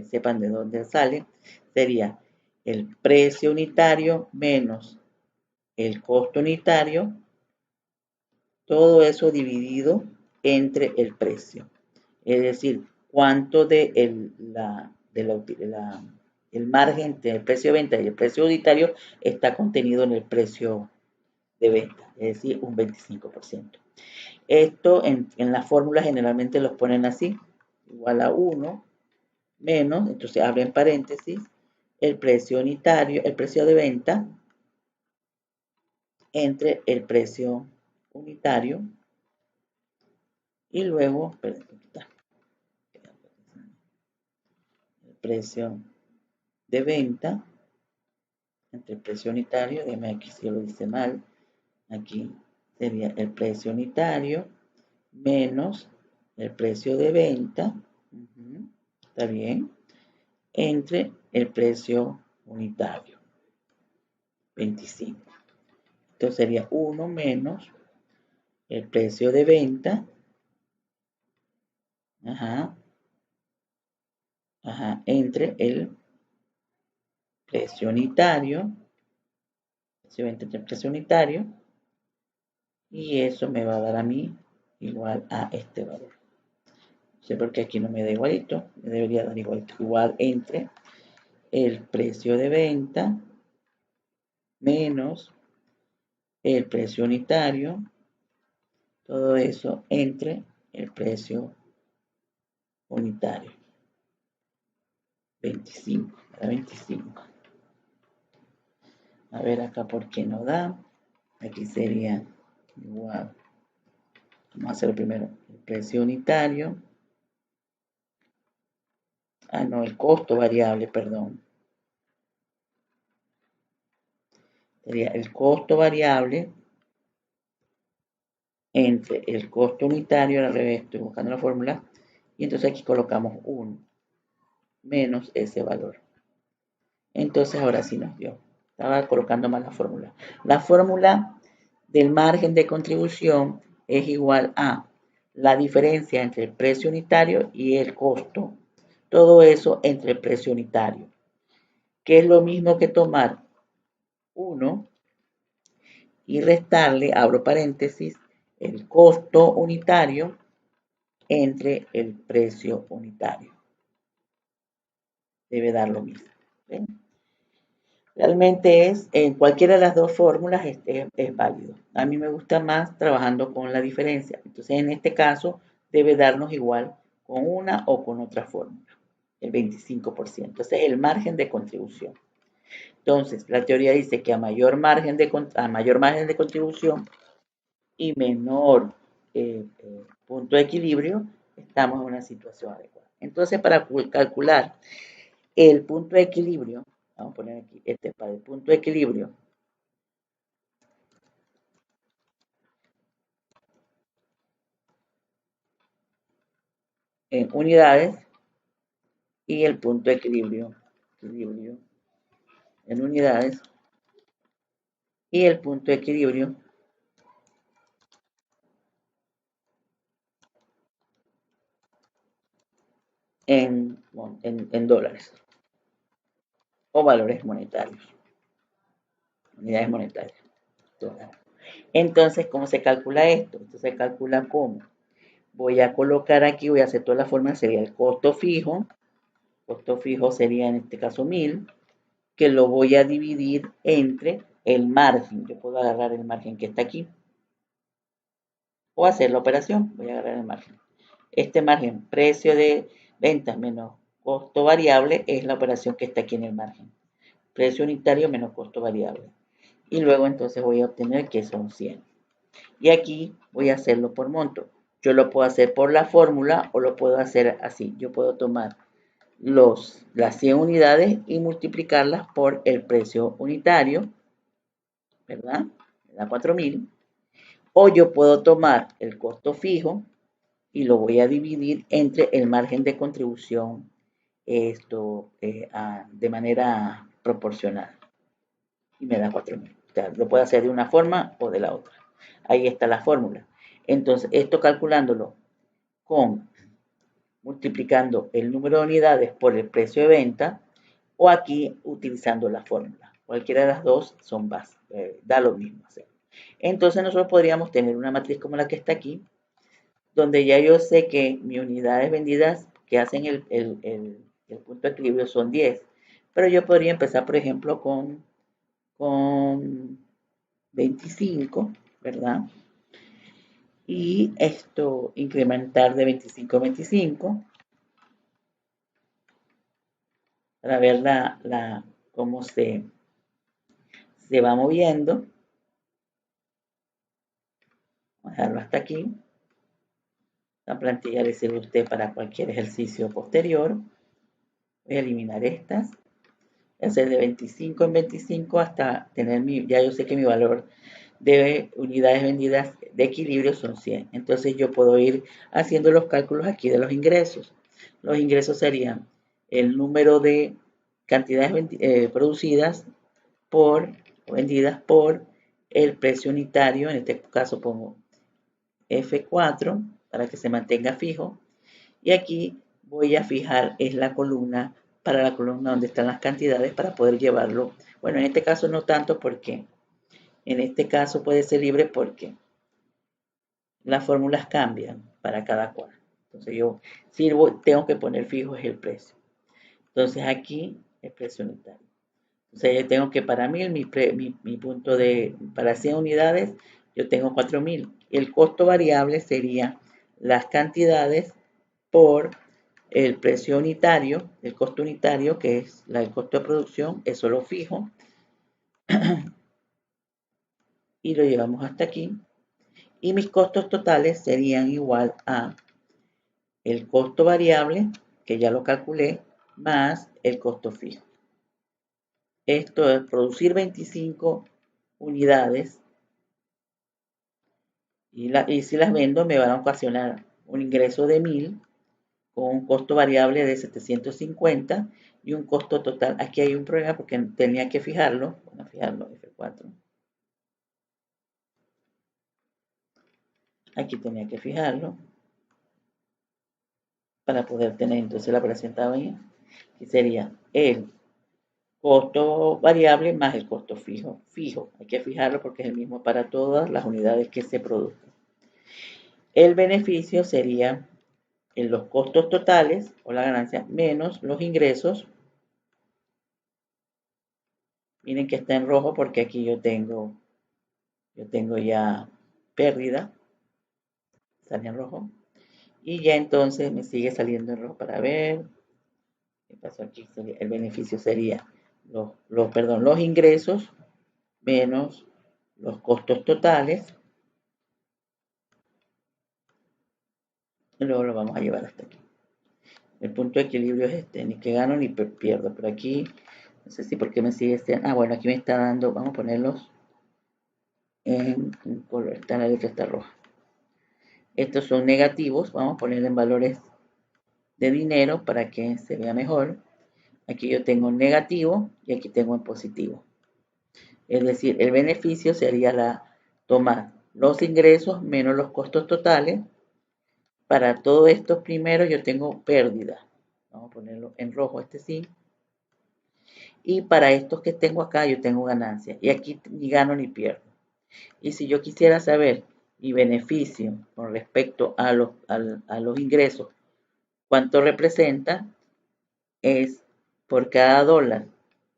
sepan de dónde sale, sería el precio unitario menos el costo unitario, todo eso dividido entre el precio. Es decir, cuánto de el margen entre el precio de venta y el precio unitario está contenido en el precio de venta, es decir, un 25%. Esto en la fórmula generalmente los ponen así, igual a 1 menos, entonces abren paréntesis, el precio unitario, el precio de venta entre el precio unitario y luego, el precio de venta entre el precio unitario, déjame aquí si lo hice mal, aquí sería el precio unitario menos el precio de venta, está bien, entre el precio unitario, 25. Entonces sería 1 menos el precio de venta, entre el precio unitario, entre el precio unitario, y eso me va a dar a mí igual a este valor. No sé por qué aquí no me da igualito, me debería dar igualito, igual entre el precio de venta menos el precio unitario, todo eso entre el precio unitario, 25, 25. A ver acá por qué no da, aquí sería igual, vamos a hacer primero el precio unitario, no, el costo variable, perdón, sería el costo variable entre el costo unitario, al revés, estoy buscando la fórmula, y entonces aquí colocamos 1 menos ese valor. Entonces ahora sí nos dio. Estaba colocando mal la fórmula. La fórmula del margen de contribución es igual a la diferencia entre el precio unitario y el costo. Todo eso entre el precio unitario, que es lo mismo que tomar 1 y restarle, abro paréntesis, el costo unitario entre el precio unitario. Debe dar lo mismo. ¿Ven? Realmente en cualquiera de las dos fórmulas es válido. A mí me gusta más trabajando con la diferencia. Entonces, en este caso, debe darnos igual con una o con otra fórmula, el 25%. Entonces, el margen de contribución. Entonces, la teoría dice que a mayor margen de contribución y menor punto de equilibrio, estamos en una situación adecuada. Entonces, para calcular el punto de equilibrio, vamos a poner aquí, para el punto de equilibrio en unidades y el punto de equilibrio en unidades y el punto de equilibrio en dólares o valores monetarios, unidades monetarias. Entonces, ¿cómo se calcula esto? Esto se calcula como voy a colocar aquí, voy a hacer toda la fórmula, sería el costo fijo sería en este caso 1000, que lo voy a dividir entre el margen. Yo puedo agarrar el margen que está aquí o hacer la operación. Voy a agarrar el margen. Este margen, precio de venta menos costo variable, es la operación que está aquí en el margen. Precio unitario menos costo variable. Y luego entonces voy a obtener que son 100. Y aquí voy a hacerlo por monto. Yo lo puedo hacer por la fórmula o lo puedo hacer así. Yo puedo tomar las 100 unidades y multiplicarlas por el precio unitario, ¿verdad? Me da 4.000. O yo puedo tomar el costo fijo y lo voy a dividir entre el margen de contribución de manera proporcional. Y me da 4.000. O sea, lo puedo hacer de una forma o de la otra. Ahí está la fórmula. Entonces, esto calculándolo multiplicando el número de unidades por el precio de venta, o aquí utilizando la fórmula. Cualquiera de las dos son da lo mismo hacer. Entonces nosotros podríamos tener una matriz como la que está aquí, donde ya yo sé que mis unidades vendidas que hacen el punto de equilibrio son 10. Pero yo podría empezar, por ejemplo, con 25, ¿verdad? Y esto incrementar de 25 a 25 para ver cómo se va moviendo. Vamos a dejarlo hasta aquí. La plantilla le sirve a usted para cualquier ejercicio posterior. Voy a eliminar estas. Voy a hacer de 25 en 25 hasta tener ya yo sé que mi valor de unidades vendidas de equilibrio son 100. Entonces yo puedo ir haciendo los cálculos aquí de los ingresos. Los ingresos serían el número de cantidades producidas vendidas por el precio unitario. En este caso pongo F4 para que se mantenga fijo. Y aquí voy a fijar es la columna, para la columna donde están las cantidades para poder llevarlo. Bueno, en este caso no tanto porque en este caso puede ser libre porque las fórmulas cambian para cada cual. Entonces yo tengo que poner fijo es el precio. Entonces aquí el precio unitario. Entonces yo tengo que para 1000 mi punto para 100 unidades yo tengo 4000. El costo variable sería las cantidades por el precio unitario, el costo unitario, que es el costo de producción, eso lo fijo. Y lo llevamos hasta aquí. Y mis costos totales serían igual a el costo variable, que ya lo calculé, más el costo fijo. Esto es producir 25 unidades y si las vendo me van a ocasionar un ingreso de 1000 con un costo variable de 750 y un costo total. Aquí hay un problema porque tenía que fijarlo. Vamos a fijarlo, F4. Aquí tenía que fijarlo para poder tener entonces la operación ahí, que sería el costo variable más el costo fijo. Hay que fijarlo porque es el mismo para todas las unidades que se produzcan. El beneficio sería en los costos totales o la ganancia menos los ingresos. Miren que está en rojo porque aquí yo tengo ya pérdida. Sale en rojo. Y ya entonces me sigue saliendo en rojo para ver. ¿Qué pasó aquí? El beneficio sería los ingresos menos los costos totales. Y luego lo vamos a llevar hasta aquí. El punto de equilibrio es este, ni que gano ni pierdo. Pero aquí, no sé si por qué me sigue este. Bueno, aquí me está dando, vamos a ponerlos en color. La letra está roja. Estos son negativos, vamos a poner en valores de dinero para que se vea mejor. Aquí yo tengo negativo y aquí tengo en positivo. Es decir, el beneficio sería tomar los ingresos menos los costos totales. Para todo esto primero yo tengo pérdida. Vamos a ponerlo en rojo, este sí. Y para estos que tengo acá yo tengo ganancia. Y aquí ni gano ni pierdo. Y si yo quisiera saber mi beneficio con respecto a los ingresos, cuánto representa, es por cada dólar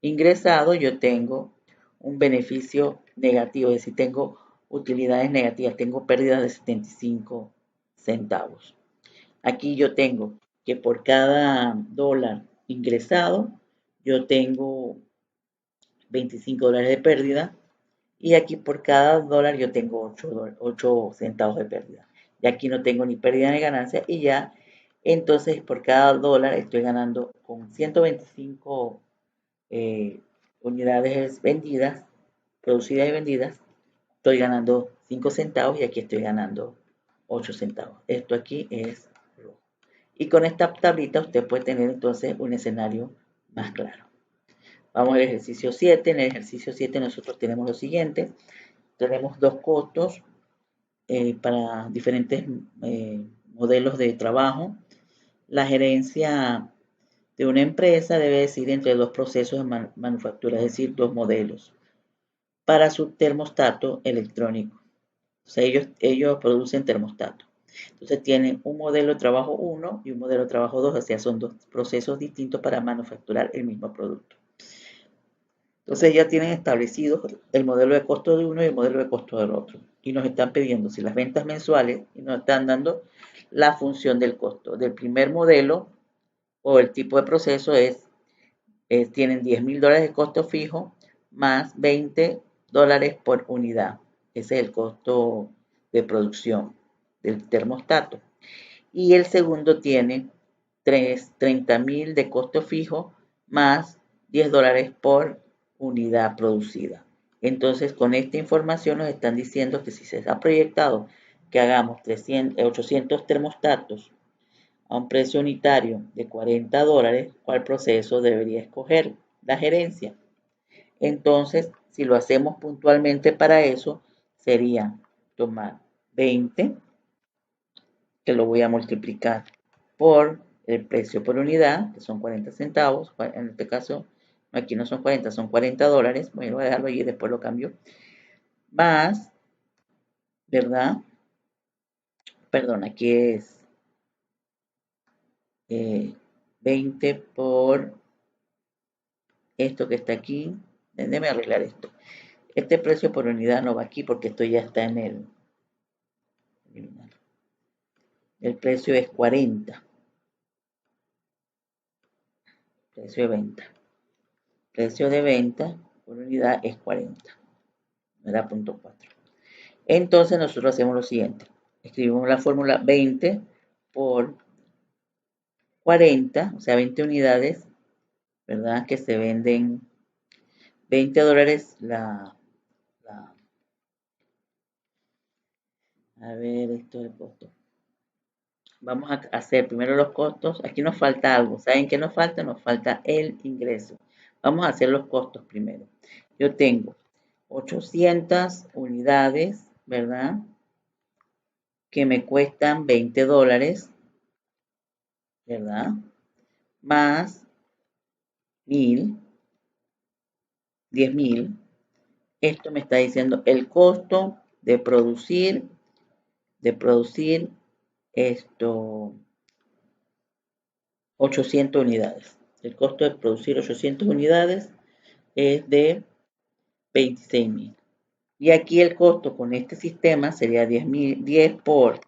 ingresado, yo tengo un beneficio negativo, es decir, tengo utilidades negativas, tengo pérdidas de 75 centavos. Aquí yo tengo que por cada dólar ingresado, yo tengo 25 dólares de pérdida. Y aquí por cada dólar yo tengo 8 centavos de pérdida. Y aquí no tengo ni pérdida ni ganancia. Y ya, entonces por cada dólar estoy ganando con 125 unidades vendidas, producidas y vendidas. Estoy ganando 5 centavos y aquí estoy ganando 8 centavos. Esto aquí es rojo. Y con esta tablita usted puede tener entonces un escenario más claro. Vamos al ejercicio 7. En el ejercicio 7 nosotros tenemos lo siguiente. Tenemos dos costos para diferentes modelos de trabajo. La gerencia de una empresa debe decidir entre dos procesos de manufactura, es decir, dos modelos, para su termostato electrónico. O sea, ellos producen termostatos. Entonces tienen un modelo de trabajo 1 y un modelo de trabajo 2, o sea, son dos procesos distintos para manufacturar el mismo producto. Entonces ya tienen establecido el modelo de costo de uno y el modelo de costo del otro. Y nos están pidiendo si las ventas mensuales y nos están dando la función del costo. Del primer modelo o el tipo de proceso tienen $10,000 de costo fijo más $20 por unidad. Ese es el costo de producción del termostato. Y el segundo tiene 30,000 de costo fijo más $10 por unidad producida. Entonces, con esta información nos están diciendo que si se ha proyectado que hagamos 800 termostatos a un precio unitario de $40, ¿cuál proceso debería escoger la gerencia? Entonces, si lo hacemos puntualmente para eso, sería tomar 20, que lo voy a multiplicar por el precio por unidad, que son 40 centavos, en este caso, aquí no son 40, son $40, bueno, voy a dejarlo ahí y después lo cambio, más, ¿verdad? Perdón, aquí es 20 por esto que está aquí, déjeme arreglar esto. Este precio por unidad no va aquí porque esto ya está en el precio es 40, precio de venta. Precio de venta por unidad es 40, ¿verdad? Punto 4. Entonces nosotros hacemos lo siguiente. Escribimos la fórmula 20 por 40, o sea, 20 unidades, ¿verdad? Que se venden $20 a ver, esto es el costo. Vamos a hacer primero los costos. Aquí nos falta algo. ¿Saben qué nos falta? Nos falta el ingreso. Vamos a hacer los costos primero. Yo tengo 800 unidades, ¿verdad? Que me cuestan $20, ¿verdad? Más 10,000. Esto me está diciendo el costo de producir esto 800 unidades. El costo de producir 800 unidades es de 26,000. Y aquí el costo con este sistema sería 10 por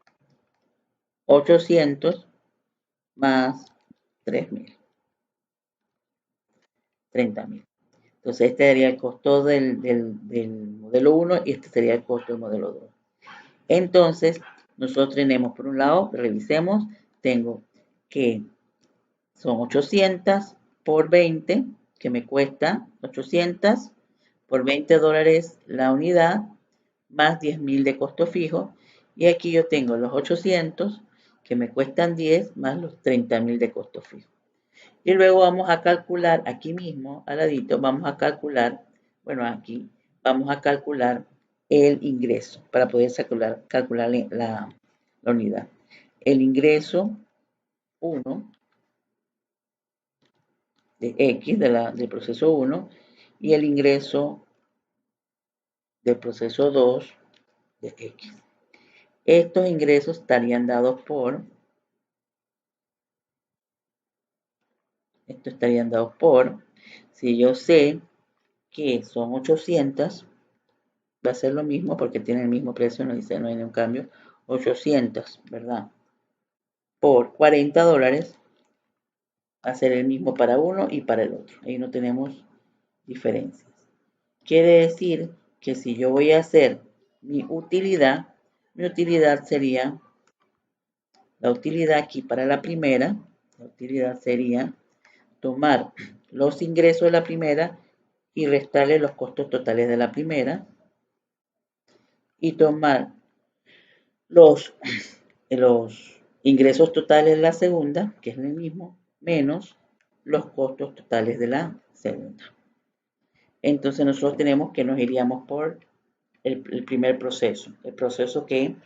800 más 3,000. 30,000. Entonces este sería el costo del modelo 1 y este sería el costo del modelo 2. Entonces nosotros tenemos por un lado, revisemos, tengo que son 800 por 20, que me cuesta 800 por $20 la unidad, más 10,000 de costo fijo. Y aquí yo tengo los 800, que me cuestan 10, más los 30,000 de costo fijo. Y luego vamos a calcular, aquí mismo, al ladito, vamos a calcular, bueno, aquí, vamos a calcular el ingreso, para poder calcular la unidad. El ingreso 1 de X, del proceso 1, y el ingreso del proceso 2 de X. Estos ingresos estarían dados por, Si yo sé que son 800, va a ser lo mismo porque tiene el mismo precio, no dice, no hay ningún cambio. 800, ¿verdad? Por $40 va a ser el mismo para uno y para el otro. Ahí no tenemos diferencias. Quiere decir que si yo voy a hacer mi utilidad sería, la utilidad aquí para la primera, la utilidad sería tomar los ingresos de la primera y restarle los costos totales de la primera y tomar los, los ingresos totales de la segunda, que es el mismo, menos los costos totales de la segunda. Entonces nosotros tenemos que nos iríamos por el primer proceso, el proceso que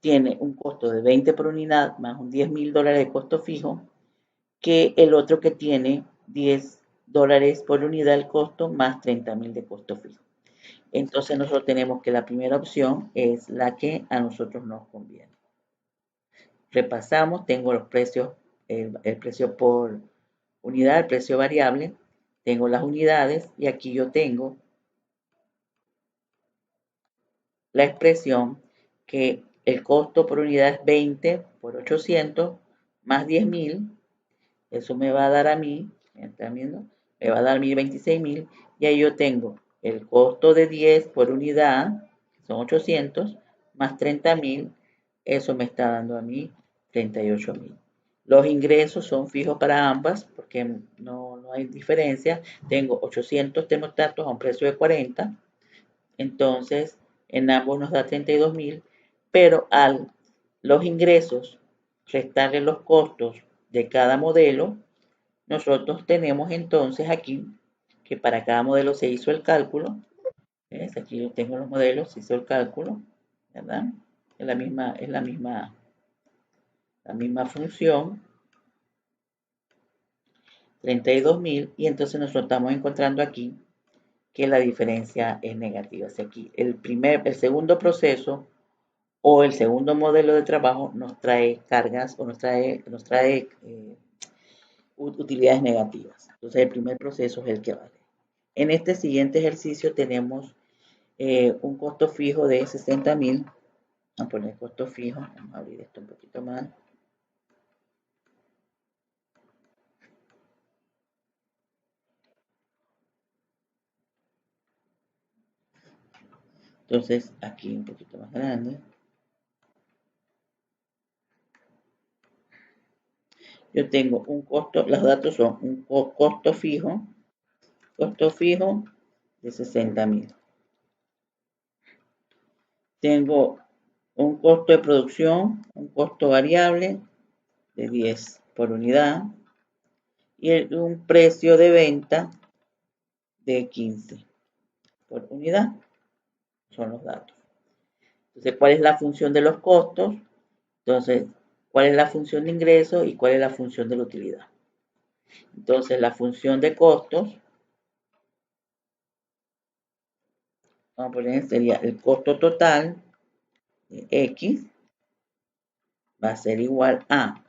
tiene un costo de 20 por unidad más un $10,000 de costo fijo, que el otro que tiene $10 por unidad el costo más 30,000 de costo fijo. Entonces nosotros tenemos que la primera opción es la que a nosotros nos conviene. Repasamos, tengo los precios, el precio por unidad, el precio variable, tengo las unidades y aquí yo tengo la expresión que el costo por unidad es 20 por 800 más 10,000. Eso me va a dar a mí, ¿están viendo? Me va a dar a mí 26,000 y ahí yo tengo el costo de 10 por unidad, que son 800, más 30,000, eso me está dando a mí 38,000. Los ingresos son fijos para ambas porque no hay diferencia. Tengo 800 termostatos a un precio de 40, entonces en ambos nos da 32,000, pero al los ingresos restarle los costos de cada modelo, nosotros tenemos entonces aquí que para cada modelo se hizo el cálculo. ¿Ves? Aquí yo tengo los modelos, se hizo el cálculo, ¿verdad? Es la misma función, 32,000, y entonces nosotros estamos encontrando aquí que la diferencia es negativa. O sea, aquí el segundo proceso o el segundo modelo de trabajo nos trae cargas o nos trae utilidades negativas. Entonces el primer proceso es el que vale. En este siguiente ejercicio tenemos un costo fijo de 60,000. Vamos a poner costo fijo. Vamos a abrir esto un poquito más. Entonces aquí un poquito más grande. Yo tengo un costo, los datos son un costo fijo de 60,000. Tengo un costo de producción, un costo variable de 10 por unidad y un precio de venta de 15 por unidad. Son los datos. Entonces, ¿cuál es la función de los costos? Entonces, ¿cuál es la función de ingreso y cuál es la función de la utilidad? Entonces, la función de costos, vamos a poner, sería el costo total de X va a ser igual a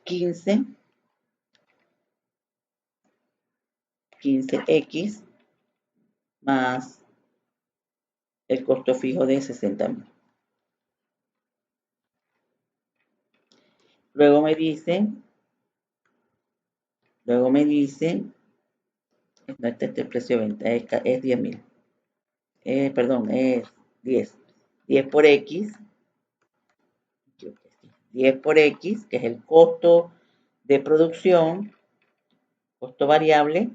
15x más el costo fijo de 60,000. Luego me dice, no, este es el precio de venta, es 10,000. Perdón, es 10. 10 por X, 10 por X, que es el costo de producción, costo variable,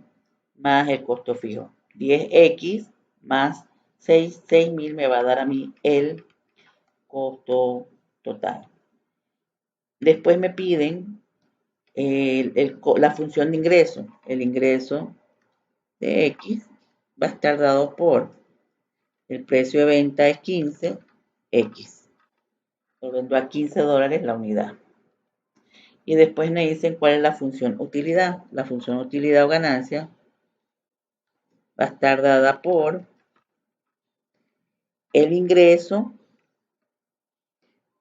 más el costo fijo. 10X más 6,000 me va a dar a mí el costo total. Después me piden la función de ingreso. El ingreso de X va a estar dado por el precio de venta es 15X. Lo vendo a $15 la unidad. Y después me dicen cuál es la función utilidad. La función utilidad o ganancia va a estar dada por el ingreso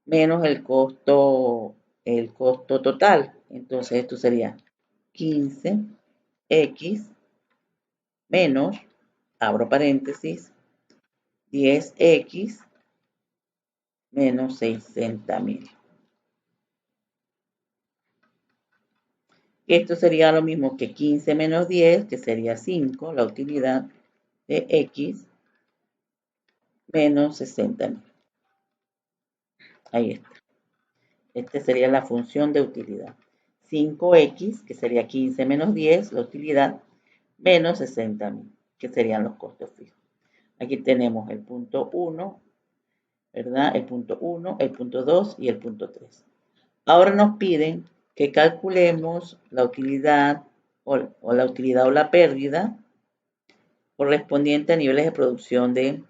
menos el costo total. Entonces esto sería 15x menos, abro paréntesis, 10x menos 60.000. Esto sería lo mismo que 15 menos 10, que sería 5, la utilidad de x menos 60.000. Ahí está. Esta sería la función de utilidad. 5x, que sería 15 menos 10, la utilidad, menos 60.000, que serían los costos fijos. Aquí tenemos el punto 1, ¿verdad? El punto 1, el punto 2 y el punto 3. Ahora nos piden que calculemos la utilidad o la utilidad o la pérdida correspondiente a niveles de producción de,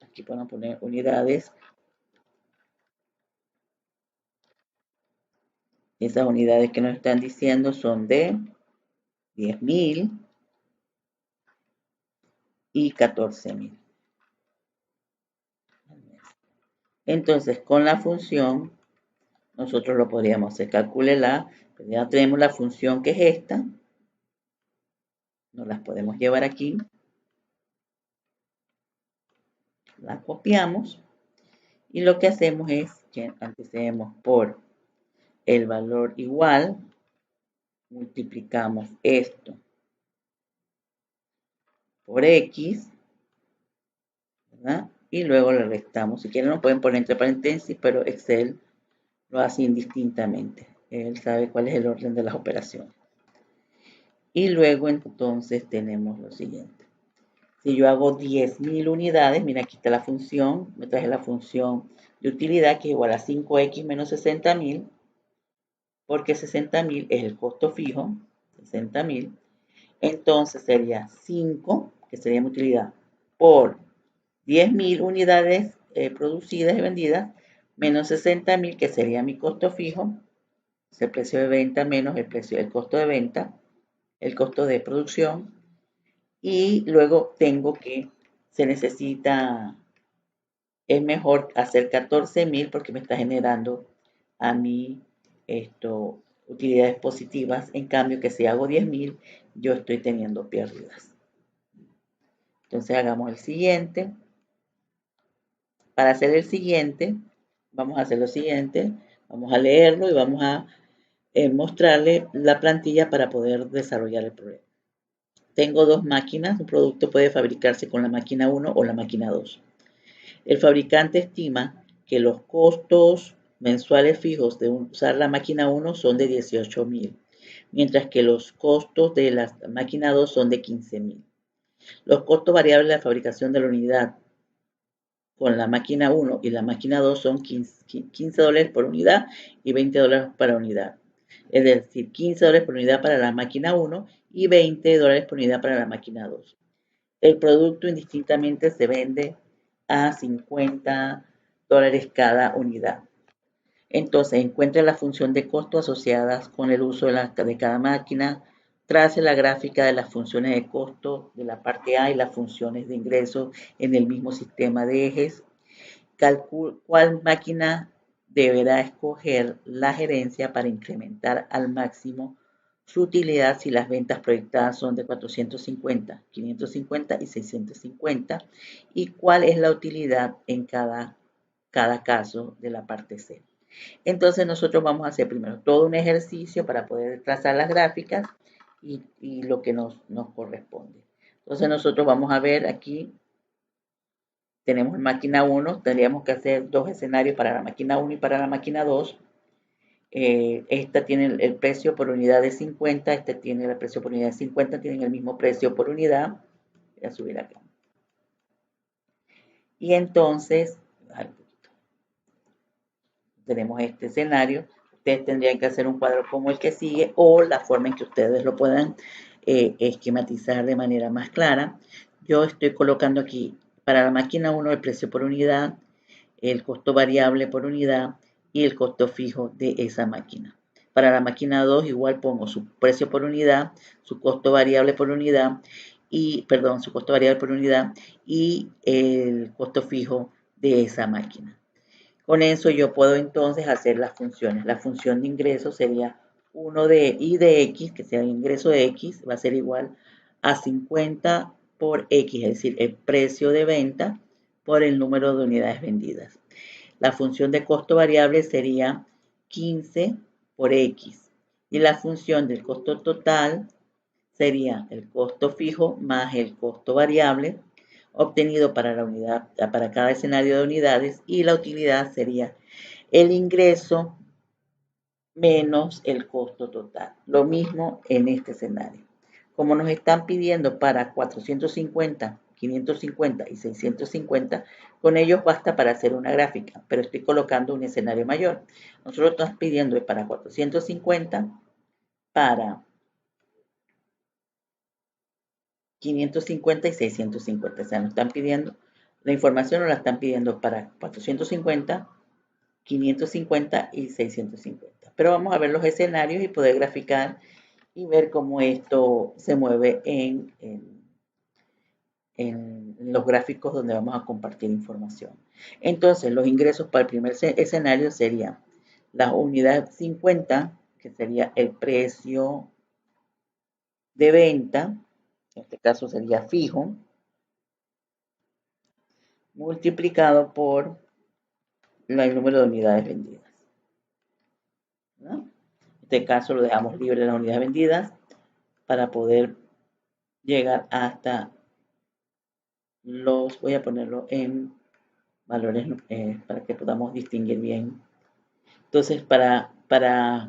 aquí podemos poner unidades. Esas unidades que nos están diciendo son de 10.000 y 14.000. Entonces, con la función, nosotros lo podríamos hacer. Calcúlela, pues ya tenemos la función que es esta. Nos las podemos llevar aquí. La copiamos. Y lo que hacemos es que antecedemos por el valor igual. Multiplicamos esto por x, ¿verdad? Y luego le restamos. Si quieren lo pueden poner entre paréntesis, pero Excel lo hace indistintamente. Él sabe cuál es el orden de las operaciones. Y luego entonces tenemos lo siguiente. Si yo hago 10.000 unidades, mira aquí está la función, me traje la función de utilidad que es igual a 5x menos 60.000, porque 60.000 es el costo fijo, 60.000. Entonces sería 5, que sería mi utilidad, por 10.000 unidades producidas y vendidas, menos 60.000, que sería mi costo fijo, es el precio de venta menos el costo de venta, el costo de producción, y luego tengo que se necesita, es mejor hacer 14.000 porque me está generando a mí utilidades positivas, en cambio que si hago 10.000 yo estoy teniendo pérdidas. Entonces hagamos el siguiente. Para hacer el siguiente, vamos a hacer lo siguiente, vamos a leerlo y vamos a mostrarle la plantilla para poder desarrollar el problema. Tengo dos máquinas, un producto puede fabricarse con la máquina 1 o la máquina 2. El fabricante estima que los costos mensuales fijos de usar la máquina 1 son de 18.000, mientras que los costos de la máquina 2 son de 15.000. Los costos variables de la fabricación de la unidad con la máquina 1 y la máquina 2 son $15 por unidad y $20 para unidad. Es decir, $15 por unidad para la máquina 1 y $20 por unidad para la máquina 2. El producto indistintamente se vende a $50 cada unidad. Entonces, encuentre la función de costo asociadas con el uso de cada máquina. Trace la gráfica de las funciones de costo de la parte A y las funciones de ingreso en el mismo sistema de ejes. Calcule cuál máquina deberá escoger la gerencia para incrementar al máximo su utilidad si las ventas proyectadas son de 450, 550 y 650, y cuál es la utilidad en cada caso de la parte C. Entonces nosotros vamos a hacer primero todo un ejercicio para poder trazar las gráficas y lo que nos corresponde. Entonces nosotros vamos a ver aquí, tenemos máquina 1, tendríamos que hacer dos escenarios para la máquina 1 y para la máquina 2. Esta tiene el precio por unidad de 50, esta tiene el precio por unidad de 50, tienen el mismo precio por unidad. Voy a subir acá. Y entonces, tenemos este escenario. Ustedes tendrían que hacer un cuadro como el que sigue o la forma en que ustedes lo puedan esquematizar de manera más clara. Yo estoy colocando aquí para la máquina 1 el precio por unidad, el costo variable por unidad y el costo fijo de esa máquina. Para la máquina 2 igual pongo su precio por unidad, su costo variable por unidad y, su costo variable por unidad y el costo fijo de esa máquina. Con eso yo puedo entonces hacer las funciones. La función de ingreso sería 1 de I de X, que sea el ingreso de X, va a ser igual a 50 por X, es decir, el precio de venta por el número de unidades vendidas. La función de costo variable sería 15 por X. Y la función del costo total sería el costo fijo más el costo variable obtenido para la unidad, para cada escenario de unidades, y la utilidad sería el ingreso menos el costo total. Lo mismo en este escenario. Como nos están pidiendo para 450, 550 y 650, con ellos basta para hacer una gráfica, pero estoy colocando un escenario mayor. Nosotros estamos pidiendo para 450, para 550 y 650. O sea, nos están pidiendo, la información nos la están pidiendo para 450, 550 y 650. Pero vamos a ver los escenarios y poder graficar y ver cómo esto se mueve en los gráficos donde vamos a compartir información. Entonces, los ingresos para el primer escenario serían la unidad 50, que sería el precio de venta, en este caso sería fijo, multiplicado por el número de unidades vendidas, ¿no? En este caso lo dejamos libre de las unidades vendidas para poder llegar hasta voy a ponerlo en valores para que podamos distinguir bien. Entonces, para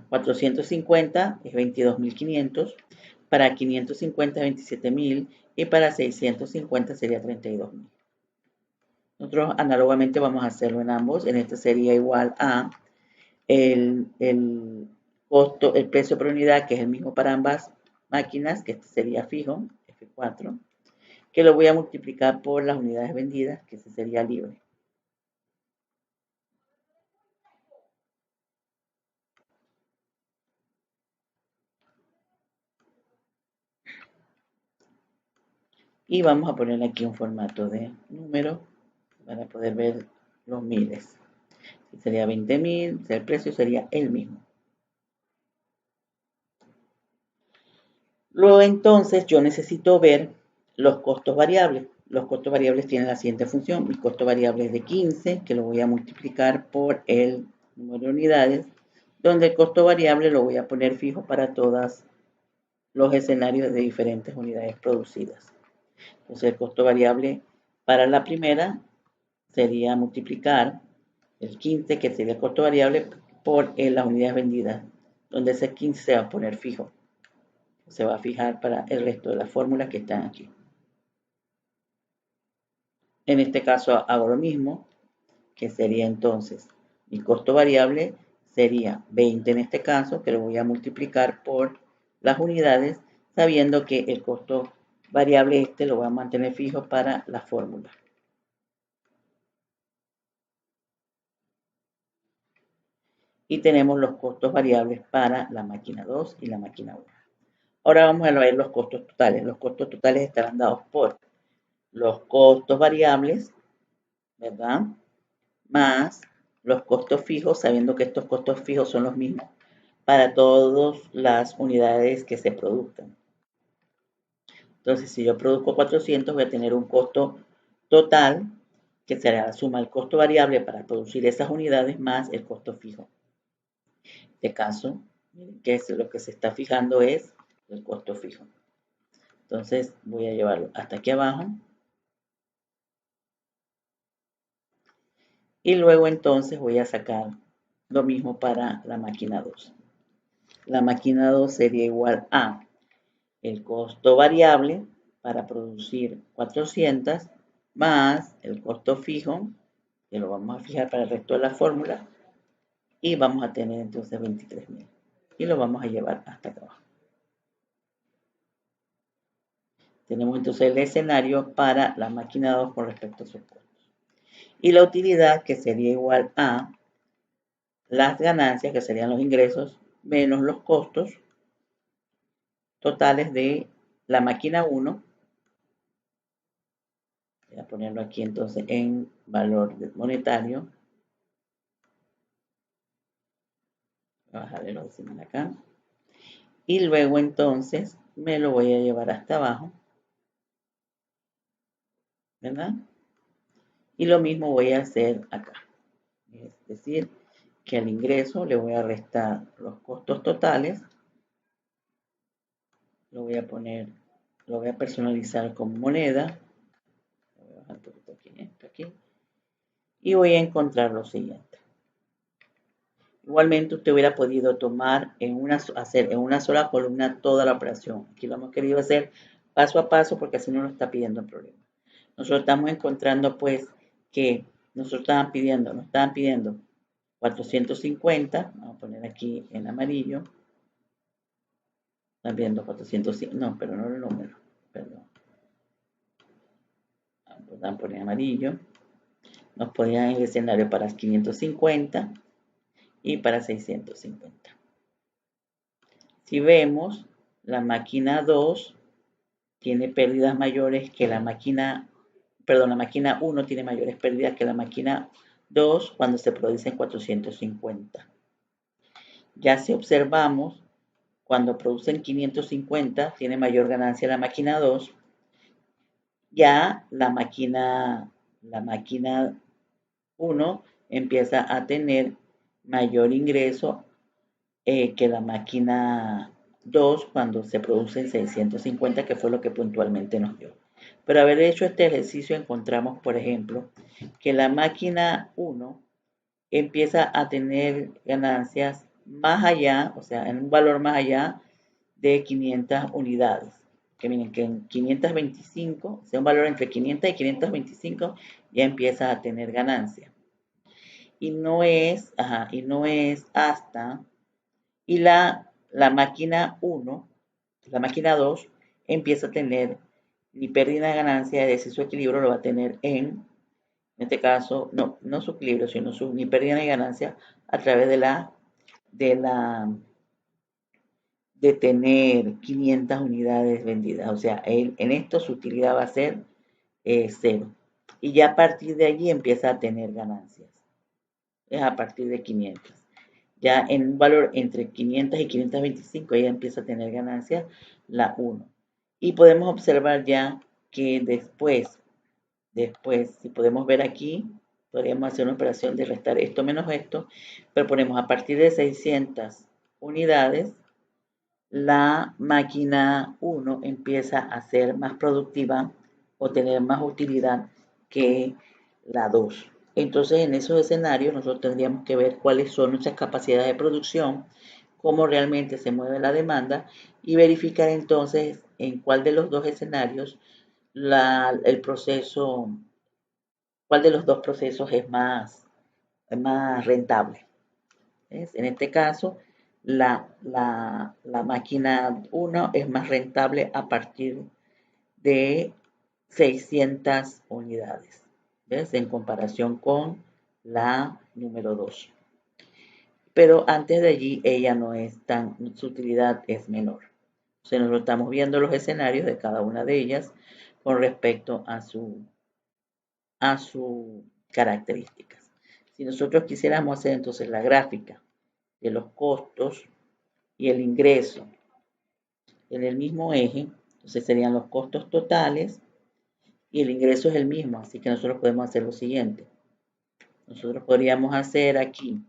450 es 22.500, para 550 es 27.000 y para 650 sería 32.000. Nosotros análogamente vamos a hacerlo en ambos. En este sería igual a el costo, el precio por unidad, que es el mismo para ambas máquinas, que este sería fijo, F4, que lo voy a multiplicar por las unidades vendidas, que ese sería libre. Y vamos a poner aquí un formato de número para poder ver los miles. Sería 20.000, el precio sería el mismo. Luego entonces yo necesito ver los costos variables. Los costos variables tienen la siguiente función. Mi costo variable es de 15, que lo voy a multiplicar por el número de unidades, donde el costo variable lo voy a poner fijo para todos los escenarios de diferentes unidades producidas. Entonces el costo variable para la primera sería multiplicar el 15, que sería el costo variable, por las unidades vendidas, donde ese 15 se va a poner fijo. Se va a fijar para el resto de las fórmulas que están aquí. En este caso hago lo mismo, que sería entonces mi costo variable sería 20 en este caso, que lo voy a multiplicar por las unidades, sabiendo que el costo variable este lo voy a mantener fijo para la fórmula. Y tenemos los costos variables para la máquina 2 y la máquina 1. Ahora vamos a ver los costos totales. Los costos totales estarán dados por los costos variables, ¿verdad? Más los costos fijos, sabiendo que estos costos fijos son los mismos para todas las unidades que se produzcan. Entonces, si yo produzco 400, voy a tener un costo total, que será la suma del costo variable para producir esas unidades más el costo fijo. En este caso, miren que lo que se está fijando es el costo fijo. Entonces, voy a llevarlo hasta aquí abajo. Y luego entonces voy a sacar lo mismo para la máquina 2. La máquina 2 sería igual a el costo variable para producir 400 más el costo fijo, que lo vamos a fijar para el resto de la fórmula, y vamos a tener entonces 23.000. Y lo vamos a llevar hasta acá abajo. Tenemos entonces el escenario para la máquina 2 con respecto a sus costos. Y la utilidad, que sería igual a las ganancias, que serían los ingresos, menos los costos totales de la máquina 1. Voy a ponerlo aquí entonces en valor monetario. Voy a bajarle los decimales acá. y luego entonces me lo voy a llevar hasta abajo, ¿verdad? Y lo mismo voy a hacer acá. Es decir, que al ingreso le voy a restar los costos totales. Lo voy a poner, lo voy a personalizar con moneda. Voy a bajar un poquito aquí. Y voy a encontrar lo siguiente. Igualmente usted hubiera podido tomar hacer en una sola columna toda la operación. Aquí lo hemos querido hacer paso a paso porque así no nos está pidiendo el problema. Nosotros estamos encontrando pues que nos estaban pidiendo 450, vamos a poner aquí en amarillo. Están viendo 450, no, pero no el número, perdón. Vamos a poner amarillo. Nos ponían el escenario para 550 y para 650. Si vemos, la máquina 2 tiene pérdidas mayores que la máquina 1 tiene mayores pérdidas que la máquina 2 cuando se producen 450. Ya si observamos, cuando producen 550 tiene mayor ganancia la máquina 2, ya la máquina 1 empieza a tener mayor ingreso que la máquina 2 cuando se producen 650, que fue lo que puntualmente nos dio. Pero haber hecho este ejercicio encontramos, por ejemplo, que la máquina 1 empieza a tener ganancias más allá, o sea, en un valor más allá de 500 unidades. Que miren que en 525, o sea, un valor entre 500 y 525 ya empieza a tener ganancia. Y no es hasta, y la máquina 1, la máquina 2 empieza a tener ni pérdida de ganancia, es decir, su equilibrio lo va a tener en este caso, no su equilibrio, sino ni pérdida ni ganancia a través de tener 500 unidades vendidas. O sea, en esto su utilidad va a ser 0. Y ya a partir de allí empieza a tener ganancias. Es a partir de 500. Ya en un valor entre 500 y 525 ya empieza a tener ganancias la 1. Y podemos observar ya que después, si podemos ver aquí, podríamos hacer una operación de restar esto menos esto, pero ponemos a partir de 600 unidades, la máquina 1 empieza a ser más productiva o tener más utilidad que la 2. Entonces, en esos escenarios, nosotros tendríamos que ver cuáles son nuestras capacidades de producción, cómo realmente se mueve la demanda y verificar entonces en cuál de los dos escenarios el proceso, cuál de los dos procesos es más rentable. ¿Ves? En este caso, la máquina 1 es más rentable a partir de 600 unidades, ¿ves? En comparación con la número 2. Pero antes de allí, ella no es su utilidad es menor. Entonces, nosotros estamos viendo los escenarios de cada una de ellas con respecto a sus características. Si nosotros quisiéramos hacer entonces la gráfica de los costos y el ingreso en el mismo eje, entonces serían los costos totales y el ingreso es el mismo, así que nosotros podemos hacer lo siguiente. Nosotros podríamos hacer aquí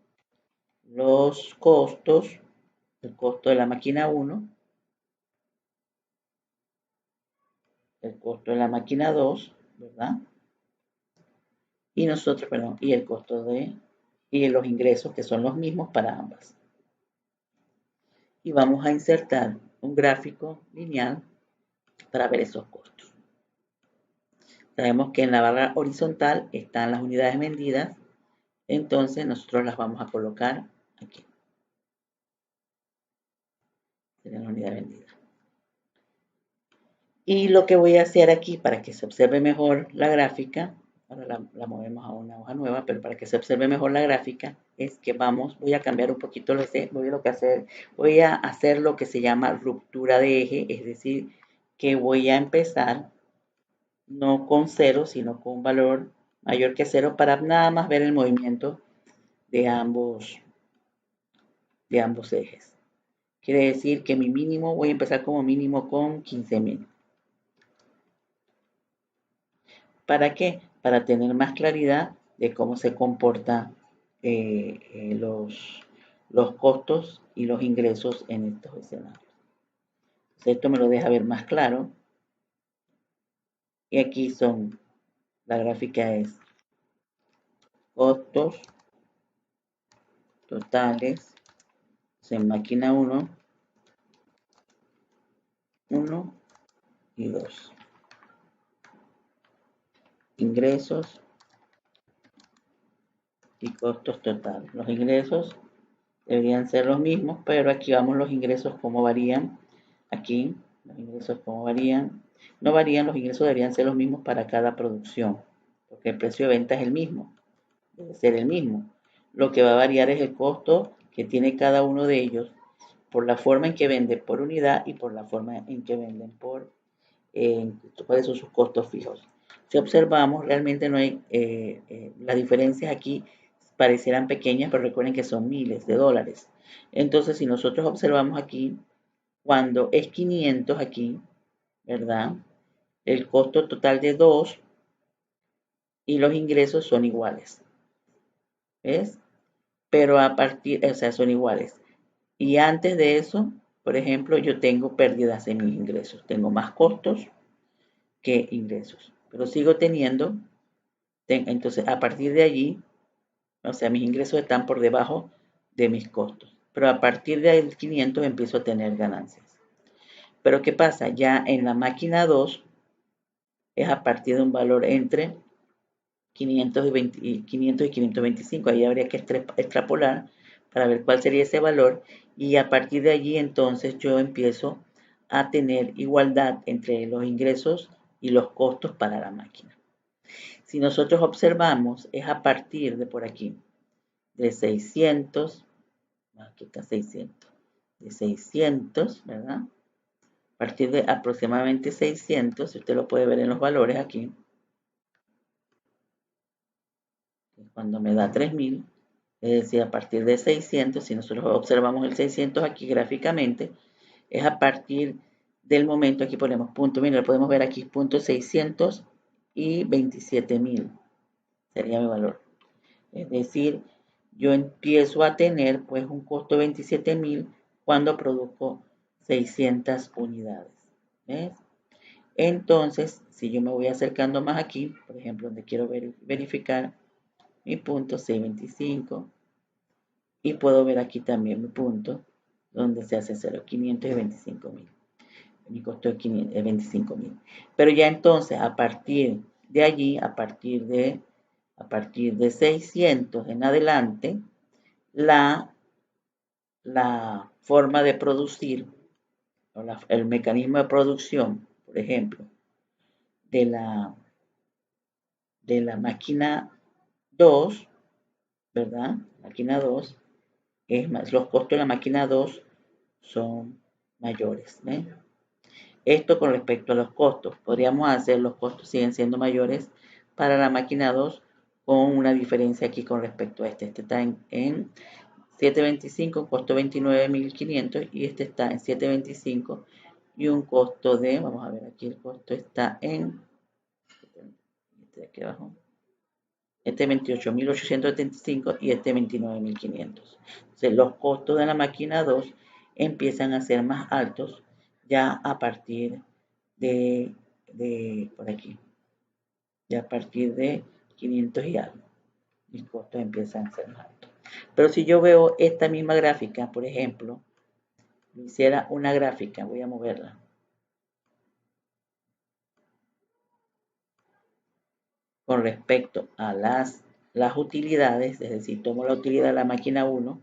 los costos, el costo de la máquina 1, el costo de la máquina 2, ¿verdad? Y nosotros, perdón, y el costo y los ingresos que son los mismos para ambas. Y vamos a insertar un gráfico lineal para ver esos costos. Sabemos que en la barra horizontal están las unidades vendidas, entonces nosotros las vamos a colocar aquí. Sería la unidad vendida. Y lo que voy a hacer aquí para que se observe mejor la gráfica, ahora la movemos a una hoja nueva, pero para que se observe mejor la gráfica, es que voy a cambiar un poquito voy a hacer lo que se llama ruptura de eje, es decir, que voy a empezar no con 0, sino con un valor mayor que 0 para nada más ver el movimiento de ambos ejes. Quiere decir que mi mínimo, voy a empezar como mínimo con 15.000. ¿Para qué? Para tener más claridad de cómo se comportan los costos y los ingresos en estos escenarios. Entonces, esto me lo deja ver más claro. Y aquí la gráfica es costos totales en máquina 1 y 2. Ingresos y costos totales. Los ingresos deberían ser los mismos, pero aquí vamos los ingresos cómo varían. Aquí los ingresos cómo varían. No varían, los ingresos deberían ser los mismos para cada producción, porque el precio de venta es el mismo, debe ser el mismo. Lo que va a variar es el costo que tiene cada uno de ellos por la forma en que venden por unidad y por la forma en que venden por cuáles son sus costos fijos. Si observamos, realmente no hay, las diferencias aquí parecieran pequeñas, pero recuerden que son miles de dólares. Entonces, si nosotros observamos aquí, cuando es 500 aquí, ¿verdad? El costo total de 2 y los ingresos son iguales. ¿Ves? Pero a partir, o sea, son iguales. Y antes de eso, por ejemplo, yo tengo pérdidas en mis ingresos. Tengo más costos que ingresos. Pero sigo teniendo, entonces a partir de allí, o sea, mis ingresos están por debajo de mis costos. Pero a partir del 500 empiezo a tener ganancias. Pero ¿qué pasa? Ya en la máquina 2 es a partir de un valor entre 500 y 525. Ahí habría que extrapolar para ver cuál sería ese valor. Y a partir de allí entonces yo empiezo a tener igualdad entre los ingresos y los costos para la máquina. Si nosotros observamos, es a partir de por aquí, de 600, aquí está 600, de 600, ¿verdad? A partir de aproximadamente 600, si usted lo puede ver en los valores aquí, cuando me da 3000, es decir, a partir de 600, si nosotros observamos el 600 aquí gráficamente, es a partir del momento, aquí ponemos punto, mira, lo podemos ver aquí, punto 600 y 27.000, sería mi valor. Es decir, yo empiezo a tener pues un costo de 27.000 cuando produzco 600 unidades. ¿Ves? Entonces, si yo me voy acercando más aquí, por ejemplo, donde quiero verificar mi punto 625, y puedo ver aquí también mi punto donde se hace 0, 525.000. Mi costo es 25.000. Pero ya entonces, a partir de allí, a partir de 600 en adelante, la forma de producir, o el mecanismo de producción, por ejemplo, de la máquina 2, ¿verdad? Máquina 2, es más, los costos de la máquina 2 son mayores. ¿Ven? Esto con respecto a los costos. Podríamos hacer los costos siguen siendo mayores para la máquina 2 con una diferencia aquí con respecto a este. Este está en 7.25, costo 29.500 y este está en 7.25 y un costo de, vamos a ver aquí, el costo está en, este de aquí abajo, este 28.875 y este 29.500. Entonces los costos de la máquina 2 empiezan a ser más altos ya a partir de por aquí, ya a partir de 500 y algo. Mis costos empiezan a ser más altos. Pero si yo veo esta misma gráfica, por ejemplo, hiciera una gráfica, voy a moverla. Con respecto a las utilidades, es decir, tomo la utilidad de la máquina 1,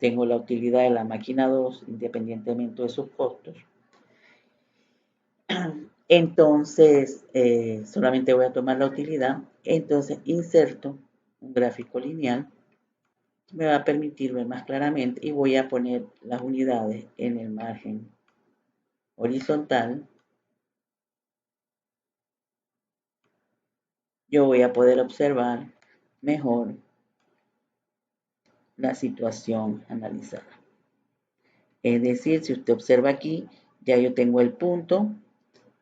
tengo la utilidad de la máquina 2, independientemente de sus costos. Entonces, solamente voy a tomar la utilidad. Entonces, inserto un gráfico lineal. Me va a permitir ver más claramente y voy a poner las unidades en el margen horizontal. Yo voy a poder observar mejor la situación analizada. Es decir, si usted observa aquí, ya yo tengo el punto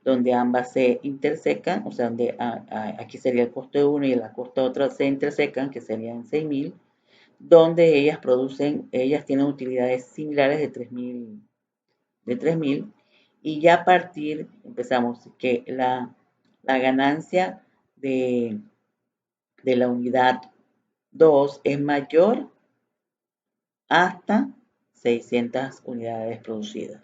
donde ambas se intersecan, o sea, donde aquí sería el costo de uno y la costa de otro se intersecan, que serían 6.000, donde ellas tienen utilidades similares de 3.000, y ya a partir, empezamos, que la ganancia de la unidad 2 es mayor hasta 600 unidades producidas.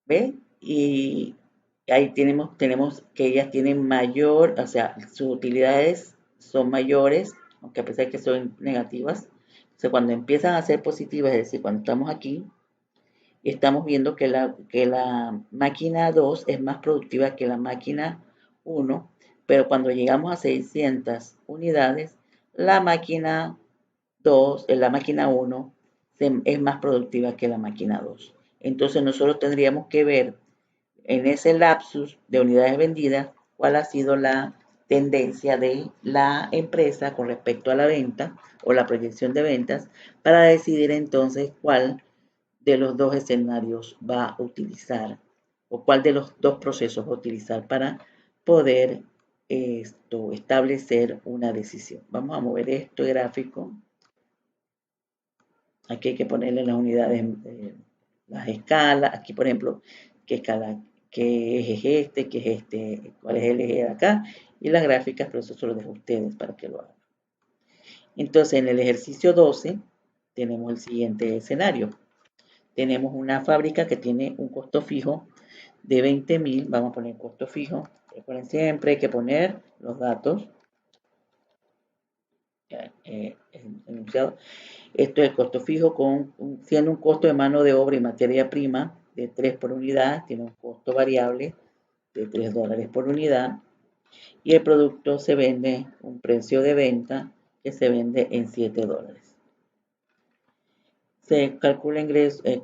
¿Ve? Y ahí tenemos que ellas tienen mayor, o sea, sus utilidades son mayores, aunque a pesar de que son negativas. O sea, cuando empiezan a ser positivas, es decir, cuando estamos aquí, estamos viendo que la máquina 2 es más productiva que la máquina 1, pero cuando llegamos a 600 unidades, la máquina 2, la máquina 1 es más productiva que la máquina 2. Entonces nosotros tendríamos que ver en ese lapsus de unidades vendidas cuál ha sido la tendencia de la empresa con respecto a la venta o la proyección de ventas para decidir entonces cuál de los dos escenarios va a utilizar o cuál de los dos procesos va a utilizar para poder establecer una decisión. Vamos a mover este gráfico. Aquí hay que ponerle las unidades, las escalas. Aquí, por ejemplo, qué escala, qué eje es este, qué es este, cuál es el eje de acá. Y las gráficas, pero eso se lo dejo a ustedes para que lo hagan. Entonces, en el ejercicio 12 tenemos el siguiente escenario. Tenemos una fábrica que tiene un costo fijo de 20.000. Vamos a poner costo fijo. Recuerden, siempre hay que poner los datos enunciados. Esto es el costo fijo, siendo un costo de mano de obra y materia prima de 3 por unidad, tiene un costo variable de $3 por unidad, y el producto se vende, un precio de venta que se vende en $7. Se calcula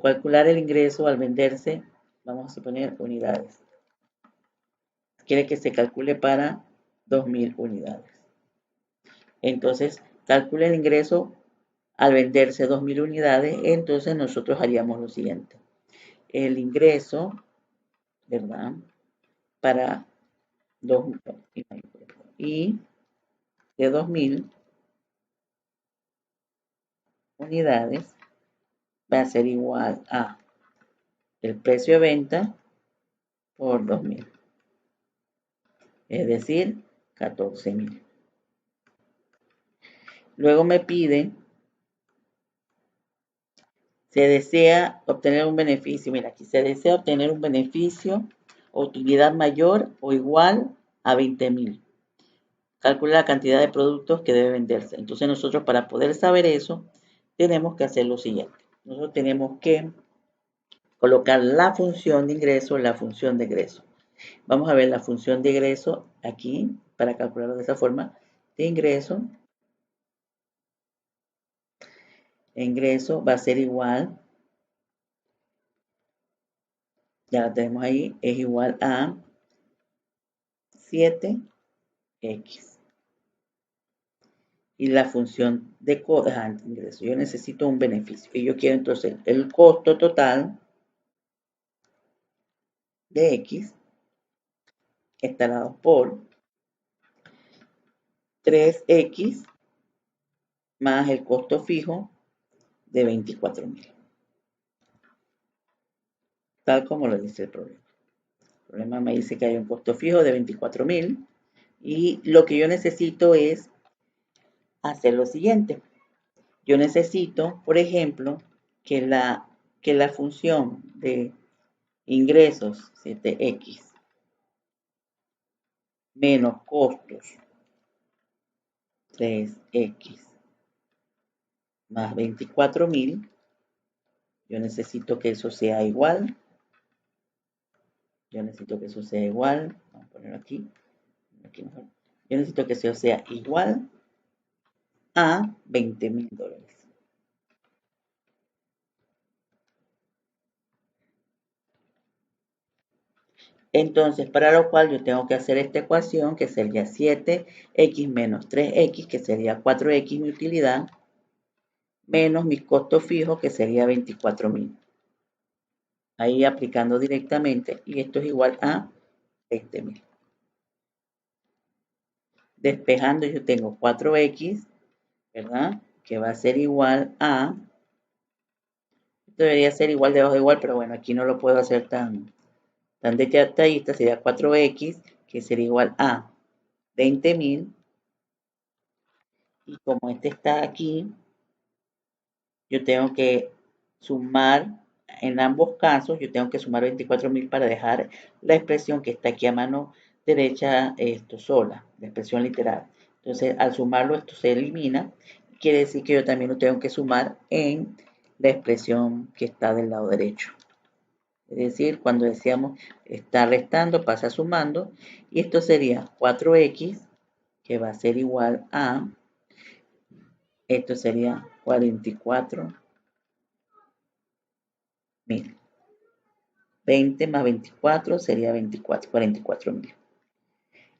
calcular el ingreso al venderse, vamos a suponer unidades. Quiere que se calcule para 2.000 unidades. Entonces, calcula el ingreso al venderse 2.000 unidades, entonces nosotros haríamos lo siguiente. El ingreso, ¿verdad? Para 2.000 y de 2.000 unidades va a ser igual a el precio de venta por 2.000, es decir, 14.000. Luego me pide, se desea obtener un beneficio, mira aquí, se desea obtener un beneficio o utilidad mayor o igual a 20.000. Calcula la cantidad de productos que debe venderse. Entonces nosotros para poder saber eso, tenemos que hacer lo siguiente. Nosotros tenemos que colocar la función de ingreso en la función de egreso. Vamos a ver la función de egreso aquí, para calcularlo de esa forma. De ingreso va a ser igual, ya la tenemos ahí, es igual a 7x. Y la función de ingreso, yo necesito un beneficio. Y yo quiero entonces el costo total de X está dado por 3X más el costo fijo de 24.000. Tal como lo dice el problema. El problema me dice que hay un costo fijo de 24.000 y lo que yo necesito es hacer lo siguiente. Yo necesito, por ejemplo, que la función de ingresos 7X menos costos 3X más 24.000, yo necesito que eso sea igual. Yo necesito que eso sea igual. Vamos a ponerlo aquí. Mejor. Yo necesito que eso sea igual a $20.000. Entonces, para lo cual yo tengo que hacer esta ecuación, que sería 7x menos 3x, que sería 4x mi utilidad, menos mis costos fijos, que sería 24.000. Ahí aplicando directamente, y esto es igual a 20.000. Despejando yo tengo 4x, ¿verdad? Que va a ser igual a, esto debería ser igual debajo de igual, pero bueno, aquí no lo puedo hacer tan detallista, sería 4x, que sería igual a 20.000, y como este está aquí, yo tengo que sumar, en ambos casos, yo tengo que sumar 24.000 para dejar la expresión que está aquí a mano derecha, esto sola, la expresión literal. Entonces, al sumarlo, esto se elimina. Quiere decir que yo también lo tengo que sumar en la expresión que está del lado derecho. Es decir, cuando decíamos está restando, pasa sumando. Y esto sería 4x, que va a ser igual a, esto sería 44.000. 20 más 24 sería 44.000.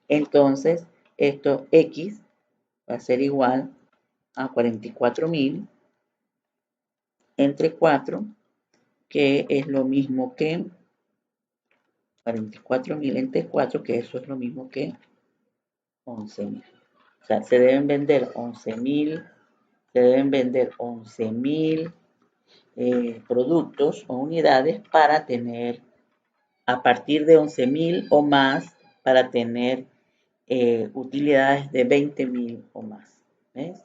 Entonces, esto x va a ser igual a 44.000 entre 4, que es lo mismo que 44.000 entre 4, que eso es lo mismo que 11.000. O sea, se deben vender 11.000 productos o unidades para tener, a partir de 11.000 o más, para tener utilidades de 20.000 o más. ¿Ves?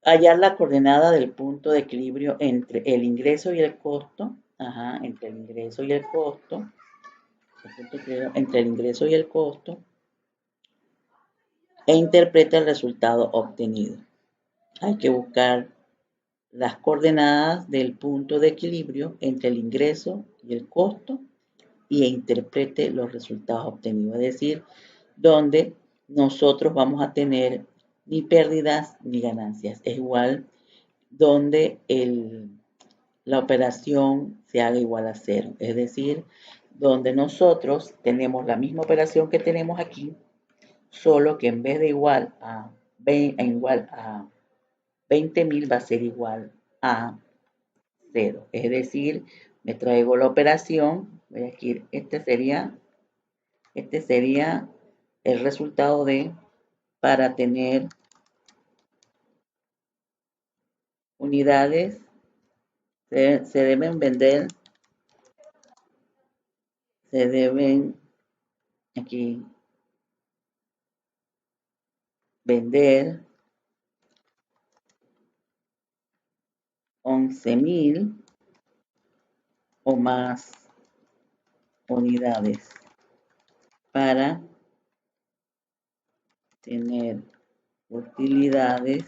Hallar la coordenada del punto de equilibrio entre el ingreso y el costo. Entre el ingreso y el costo. Entre el ingreso y el costo. E interpreta el resultado obtenido. Hay que buscar las coordenadas del punto de equilibrio entre el ingreso y el costo y interprete los resultados obtenidos. Es decir, donde nosotros vamos a tener ni pérdidas ni ganancias. Es igual donde la operación se haga igual a cero. Es decir, donde nosotros tenemos la misma operación que tenemos aquí, solo que en vez de igual a 20.000 va a ser igual a 0. Es decir, me traigo la operación, voy a decir, este sería el resultado de, para tener unidades, se deben vender, se deben aquí vender 11.000 o más unidades para tener utilidades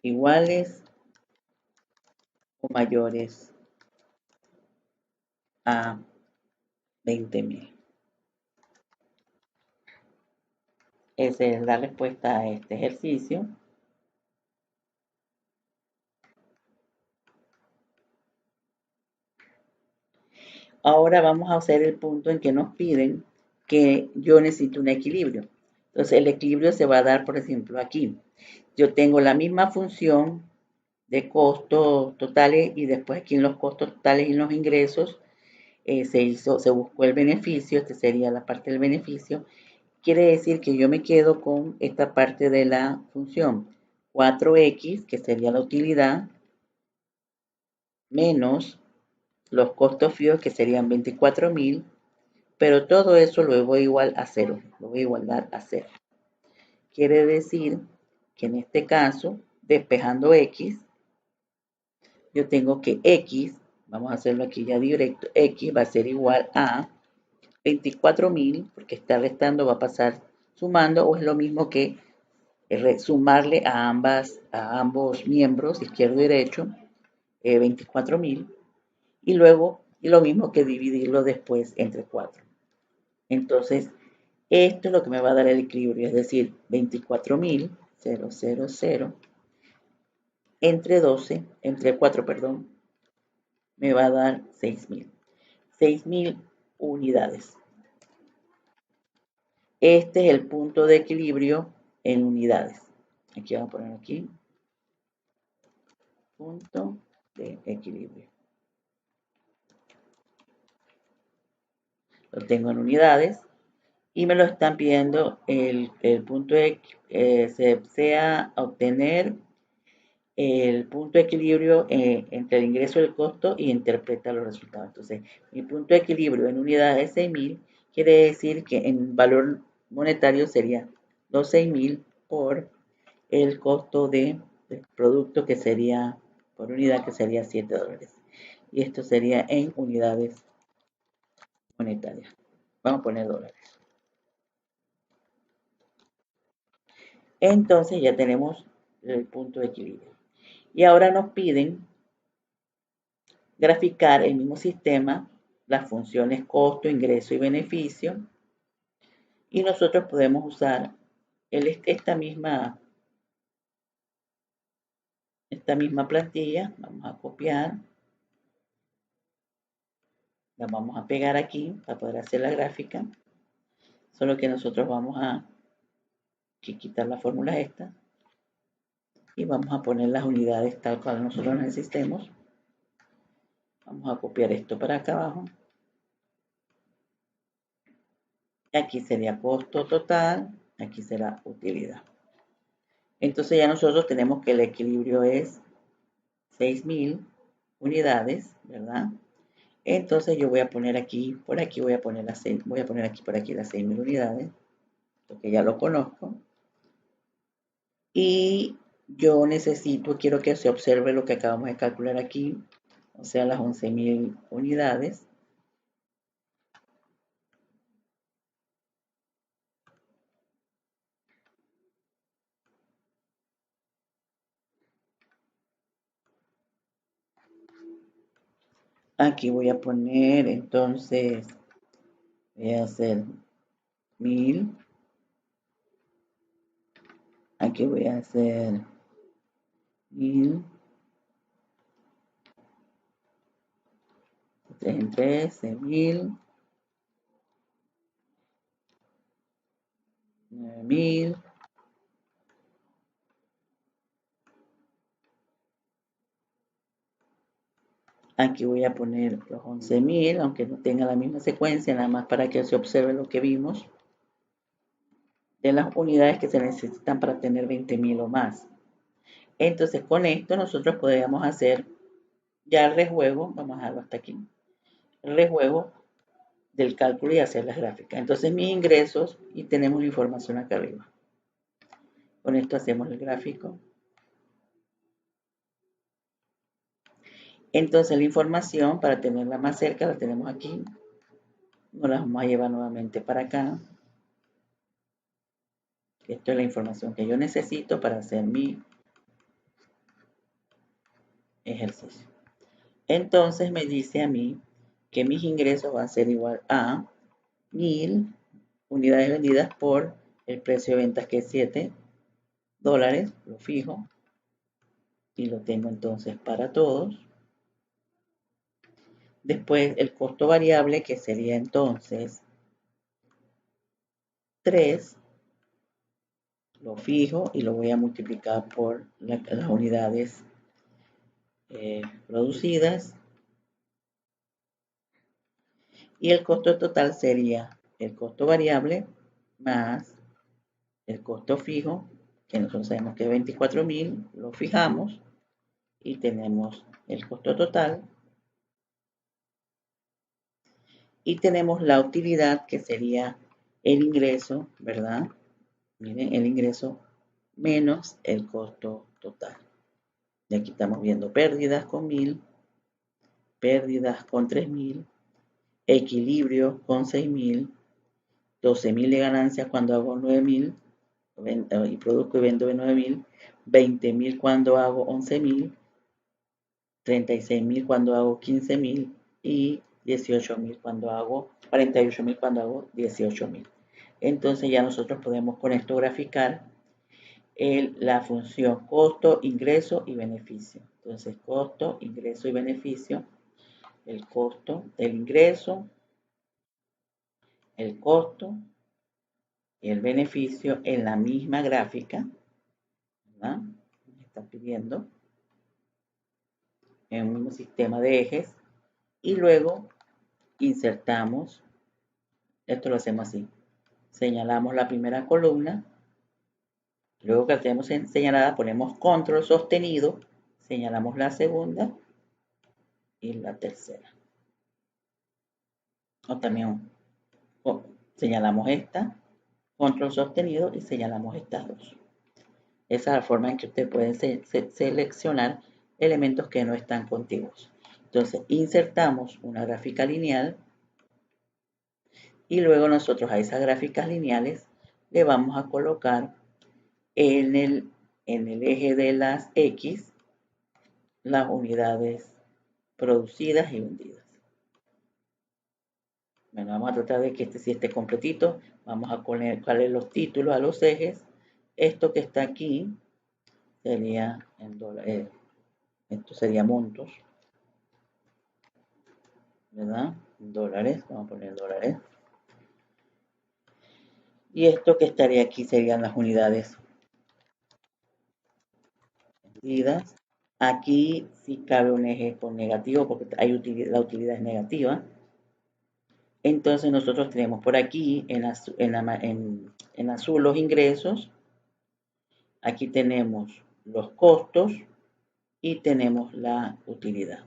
iguales o mayores a 20.000. Esa es la respuesta a este ejercicio. Ahora vamos a hacer el punto en que nos piden que yo necesito un equilibrio. Entonces el equilibrio se va a dar, por ejemplo, aquí. Yo tengo la misma función de costos totales y después aquí en los costos totales y en los ingresos se buscó el beneficio, esta sería la parte del beneficio. Quiere decir que yo me quedo con esta parte de la función 4x, que sería la utilidad, menos los costos fijos, que serían 24.000, pero todo eso lo voy igual a 0, lo voy a igualar a 0. Quiere decir que en este caso, despejando x, yo tengo que x, vamos a hacerlo aquí ya directo, x va a ser igual a 24.000, porque está restando, va a pasar sumando, o es lo mismo que sumarle a ambos miembros, izquierdo y derecho, 24.000, y luego, y lo mismo que dividirlo después entre 4. Entonces, esto es lo que me va a dar el equilibrio, es decir, 24.000, 000, entre 12, entre 4, perdón, me va a dar 6.000. 6.000 unidades. Este es el punto de equilibrio en unidades. Aquí vamos a poner aquí, punto de equilibrio. Lo tengo en unidades y me lo están pidiendo el punto de, se desea obtener el punto de equilibrio entre el ingreso y el costo y interpreta los resultados. Entonces, mi punto de equilibrio en unidades es 6.000, quiere decir que en valor monetario sería los 6.000 por el costo del producto que sería por unidad, que sería $7. Y esto sería en unidades monetarias. Vamos a poner dólares. Entonces ya tenemos el punto de equilibrio. Y ahora nos piden graficar el mismo sistema, las funciones costo, ingreso y beneficio. Y nosotros podemos usar esta misma plantilla. Vamos a copiar. La vamos a pegar aquí para poder hacer la gráfica. Solo que nosotros vamos a quitar la fórmula esta. Y vamos a poner las unidades tal cual nosotros necesitemos. Vamos a copiar esto para acá abajo. Aquí sería costo total, aquí será utilidad. Entonces ya nosotros tenemos que el equilibrio es 6.000 unidades, ¿verdad? Entonces yo voy a poner aquí, por aquí voy a poner las 6, voy a poner aquí por aquí las 6.000 unidades, porque ya lo conozco. Y yo necesito, quiero que se observe lo que acabamos de calcular aquí, o sea, las 11.000 unidades. Aquí voy a poner, entonces, voy a hacer 1.000. Aquí voy a hacer 1.000. 3 en 3, 6.000. 9.000. Aquí voy a poner los 11.000, aunque no tenga la misma secuencia, nada más para que se observe lo que vimos de las unidades que se necesitan para tener 20.000 o más. Entonces, con esto nosotros podríamos hacer ya el rejuego, vamos a dejarlo hasta aquí, el rejuego del cálculo y hacer las gráficas. Entonces, mis ingresos y tenemos la información acá arriba. Con esto hacemos el gráfico. Entonces, la información, para tenerla más cerca, la tenemos aquí. Nos la vamos a llevar nuevamente para acá. Esto es la información que yo necesito para hacer mi ejercicio. Entonces me dice a mí que mis ingresos van a ser igual a 1.000 unidades vendidas por el precio de ventas, que es $7, lo fijo y lo tengo entonces para todos. Después el costo variable, que sería entonces 3, lo fijo y lo voy a multiplicar por las unidades producidas. Y el costo total sería el costo variable más el costo fijo, que nosotros sabemos que es 24.000, lo fijamos y tenemos el costo total. Y tenemos la utilidad, que sería el ingreso, ¿verdad? Miren, el ingreso menos el costo total. Y aquí estamos viendo pérdidas con 1.000, pérdidas con 3.000, equilibrio con 6.000, 12.000 de ganancias cuando hago 9.000 y produzco y vendo de 9.000, 20.000 cuando hago 11.000, 36.000 cuando hago 15.000 y 18.000 cuando hago 48.000 cuando hago 18.000. Entonces ya nosotros podemos con esto graficar la función costo, ingreso y beneficio. Entonces costo, ingreso y beneficio. El costo, el ingreso, el costo y el beneficio en la misma gráfica. ¿verdad? Me está pidiendo en un sistema de ejes y luego insertamos, esto lo hacemos así, señalamos la primera columna, luego que la tenemos señalada ponemos control sostenido, señalamos la segunda y la tercera. O también señalamos esta, control sostenido y señalamos estas dos. Esa es la forma en que usted puede seleccionar elementos que no están contiguos. Entonces, insertamos una gráfica lineal y luego nosotros a esas gráficas lineales le vamos a colocar en el eje de las X las unidades producidas y vendidas. Bueno, vamos a tratar de que este sí esté completito. Vamos a ponerle los títulos a los ejes. Esto que está aquí sería en dólares. Esto sería montos, ¿verdad? Dólares, vamos a poner dólares. Y esto que estaría aquí serían las unidades vendidas. Aquí sí cabe un eje con negativo porque la utilidad es negativa. Entonces nosotros tenemos por aquí en azul los ingresos. Aquí tenemos los costos y tenemos la utilidad.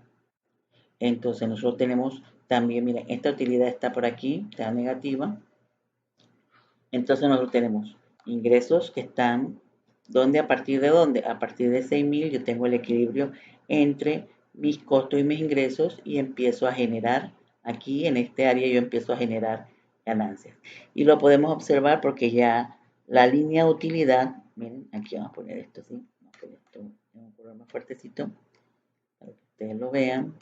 Entonces nosotros tenemos también, miren, esta utilidad está por aquí, está negativa. Entonces nosotros tenemos ingresos que están, ¿dónde? ¿A partir de dónde? A partir de 6.000 yo tengo el equilibrio entre mis costos y mis ingresos y empiezo a generar, aquí en este área yo empiezo a generar ganancias. Y lo podemos observar porque ya la línea de utilidad, miren, aquí vamos a poner esto, ¿sí? Vamos a poner esto en un color más fuertecito para que ustedes lo vean.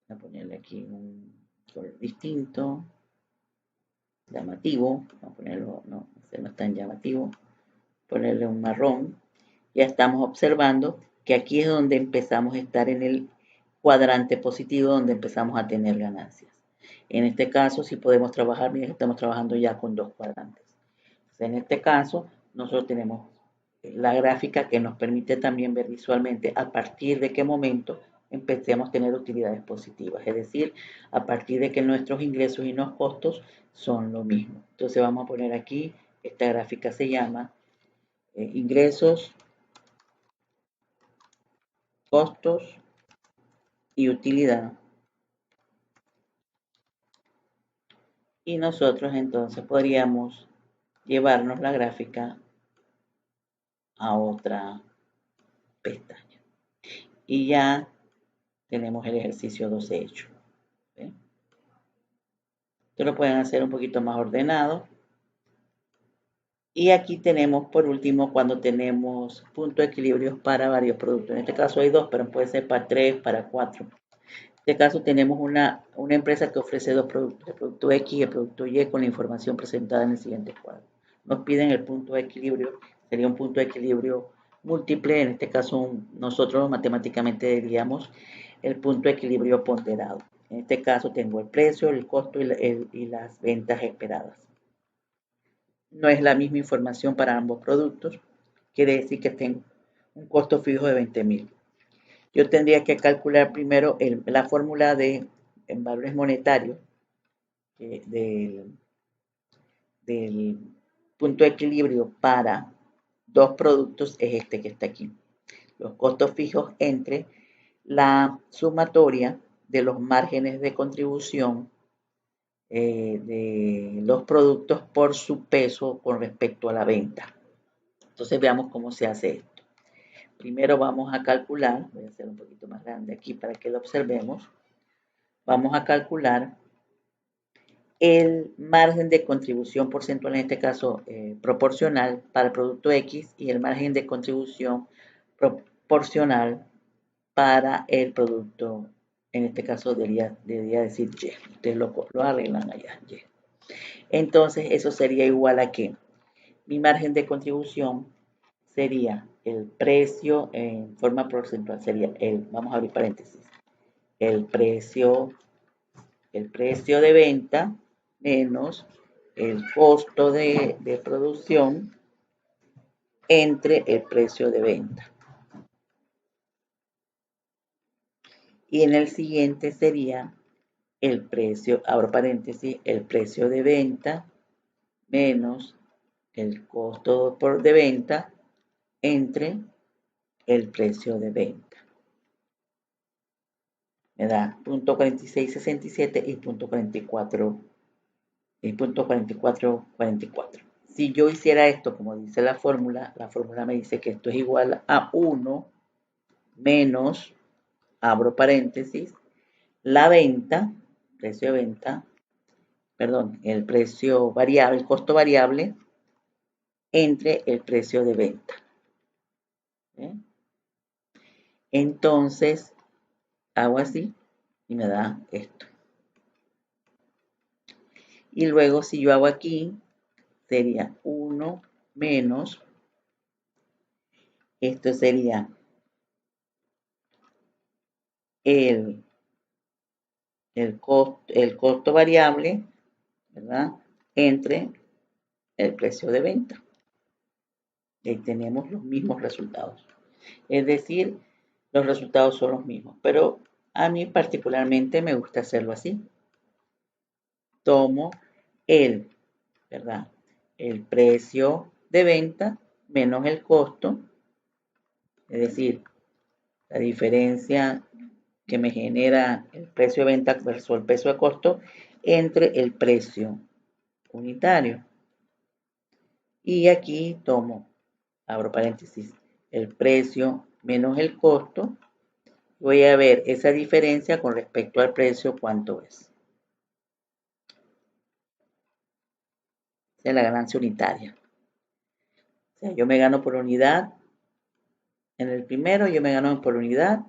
Voy a ponerle aquí un color distinto, llamativo, vamos a ponerlo, no es tan llamativo, ponerle un marrón. Ya estamos observando que aquí es donde empezamos a estar en el cuadrante positivo, donde empezamos a tener ganancias. En este caso, si podemos trabajar, miren, estamos trabajando ya con dos cuadrantes. En este caso, nosotros tenemos la gráfica que nos permite también ver visualmente a partir de qué momento empecemos a tener utilidades positivas, es decir, a partir de que nuestros ingresos y los costos son lo mismo. Entonces vamos a poner aquí, esta gráfica se llama ingresos, costos y utilidad. Y nosotros entonces podríamos llevarnos la gráfica a otra pestaña. Y ya tenemos el ejercicio 12 hecho. ¿Sí? Esto lo pueden hacer un poquito más ordenado. Y aquí tenemos, por último, cuando tenemos puntos de equilibrio para varios productos. En este caso hay dos, pero puede ser para 3, para 4. En este caso tenemos una empresa que ofrece dos productos, el producto X y el producto Y, con la información presentada en el siguiente cuadro. Nos piden el punto de equilibrio, sería un punto de equilibrio múltiple, en este caso nosotros matemáticamente diríamos el punto de equilibrio ponderado. En este caso tengo el precio, el costo y las ventas esperadas. No es la misma información para ambos productos, quiere decir que tengo un costo fijo de 20.000. Yo tendría que calcular primero la fórmula en valores monetarios del punto de equilibrio para dos productos es este que está aquí. Los costos fijos entre la sumatoria de los márgenes de contribución de los productos por su peso con respecto a la venta. Entonces veamos cómo se hace esto. Primero vamos a calcular, voy a hacer un poquito más grande aquí para que lo observemos. Vamos a calcular el margen de contribución porcentual, en este caso proporcional para el producto X, y el margen de contribución proporcional para el producto, en este caso debería decir Y. Ustedes lo arreglan allá, Y. Entonces eso sería igual a que mi margen de contribución sería el precio en forma porcentual, sería vamos a abrir paréntesis, el precio de venta menos el costo de producción entre el precio de venta. Y en el siguiente sería el precio, abro paréntesis, el precio de venta menos el costo de venta entre el precio de venta. Me da .4667 y .44 y .4444. Si yo hiciera esto como dice la fórmula me dice que esto es igual a 1 menos, abro paréntesis, la venta, precio de venta, perdón, el precio variable, el costo variable entre el precio de venta. ¿Eh? Entonces, hago así y me da esto. Y luego si yo hago aquí, sería 1 menos, esto sería el costo variable, ¿verdad? Entre el precio de venta. Y ahí tenemos los mismos resultados. Es decir, los resultados son los mismos, pero a mí particularmente me gusta hacerlo así. Tomo ¿verdad? El precio de venta menos el costo, es decir, la diferencia que me genera el precio de venta versus el precio de costo entre el precio unitario. Y aquí tomo, abro paréntesis, el precio menos el costo. Voy a ver esa diferencia con respecto al precio, cuánto es. Esa es la ganancia unitaria. O sea, yo me gano por unidad. En el primero yo me gano por unidad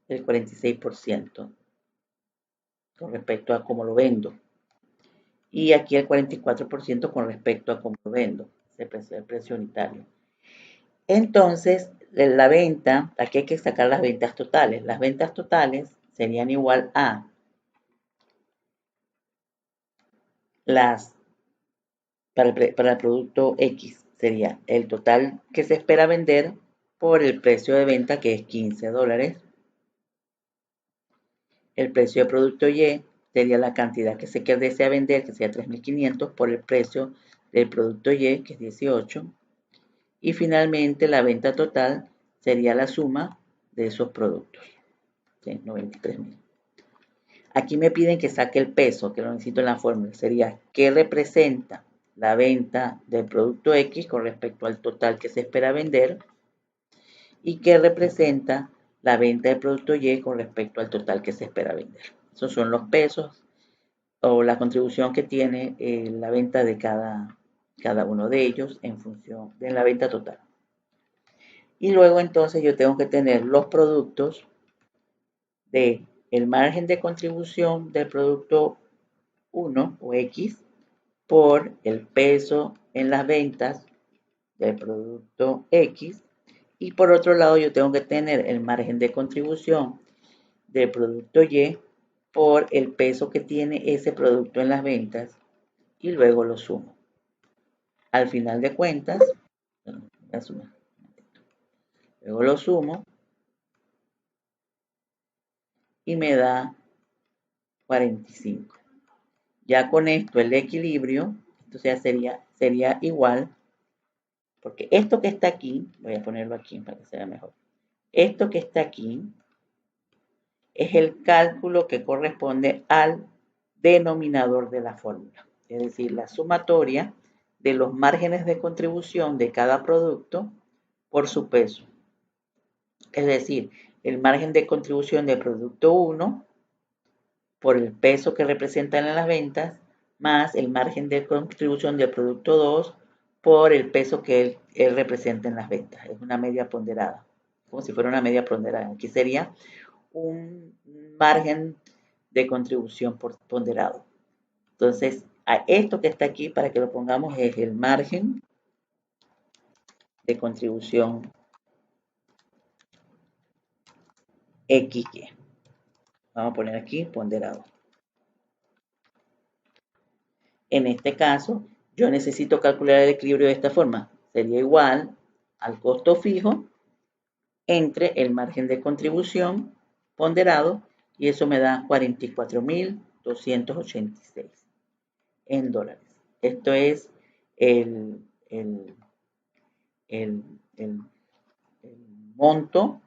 el 46% con respecto a cómo lo vendo. Y aquí el 44% con respecto a cómo lo vendo, el precio unitario. Entonces, la venta, aquí hay que sacar las ventas totales. Las ventas totales serían igual a para el producto X, sería el total que se espera vender por el precio de venta, que es $15. El precio de producto Y sería la cantidad que se desea vender, que sería 3.500, por el precio del producto Y, que es 18. Y finalmente la venta total sería la suma de esos productos, ¿sí? 93.000. Aquí me piden que saque el peso, que lo necesito en la fórmula. Sería ¿qué representa la venta del producto X con respecto al total que se espera vender? ¿Y qué representa la venta del producto Y con respecto al total que se espera vender? Esos son los pesos o la contribución que tiene la venta de cada uno de ellos en función de la venta total. Y luego entonces yo tengo que tener los productos de el margen de contribución del producto 1 o X por el peso en las ventas del producto X. Y por otro lado yo tengo que tener el margen de contribución del producto Y por el peso que tiene ese producto en las ventas y luego lo sumo. Al final de cuentas, luego lo sumo y me da 45. Ya con esto el equilibrio, entonces sería igual, porque esto que está aquí, voy a ponerlo aquí para que se vea mejor. Esto que está aquí es el cálculo que corresponde al denominador de la fórmula, es decir, la sumatoria de los márgenes de contribución de cada producto por su peso. Es decir, el margen de contribución del producto 1 por el peso que representan en las ventas, más el margen de contribución del producto 2 por el peso que él representa en las ventas. Es una media ponderada, como si fuera una media ponderada. Aquí sería un margen de contribución ponderado. Entonces, a esto que está aquí, para que lo pongamos, es el margen de contribución XY. Vamos a poner aquí ponderado. En este caso, yo necesito calcular el equilibrio de esta forma. Sería igual al costo fijo entre el margen de contribución ponderado y eso me da 44.286 en dólares. Esto es el, el, el, el, el monto,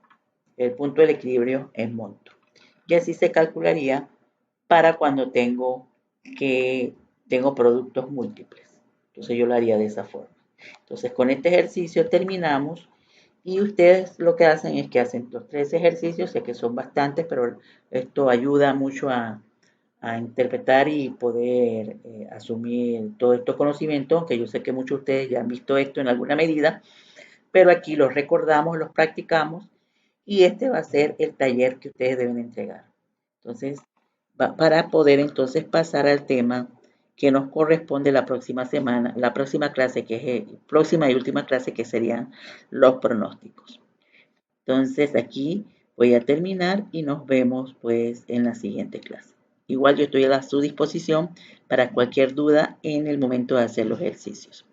el punto del equilibrio en monto. Y así se calcularía para cuando tengo productos múltiples. Entonces yo lo haría de esa forma. Entonces con este ejercicio terminamos y ustedes lo que hacen es que hacen los 3 ejercicios, sé que son bastantes, pero esto ayuda mucho a interpretar y poder asumir todos estos conocimientos, que yo sé que muchos de ustedes ya han visto esto en alguna medida, pero aquí los recordamos, los practicamos y este va a ser el taller que ustedes deben entregar. Entonces, para poder entonces pasar al tema que nos corresponde la próxima semana, la próxima clase que es próxima y última clase que serían los pronósticos. Entonces aquí voy a terminar y nos vemos pues en la siguiente clase. Igual yo estoy a su disposición para cualquier duda en el momento de hacer los ejercicios.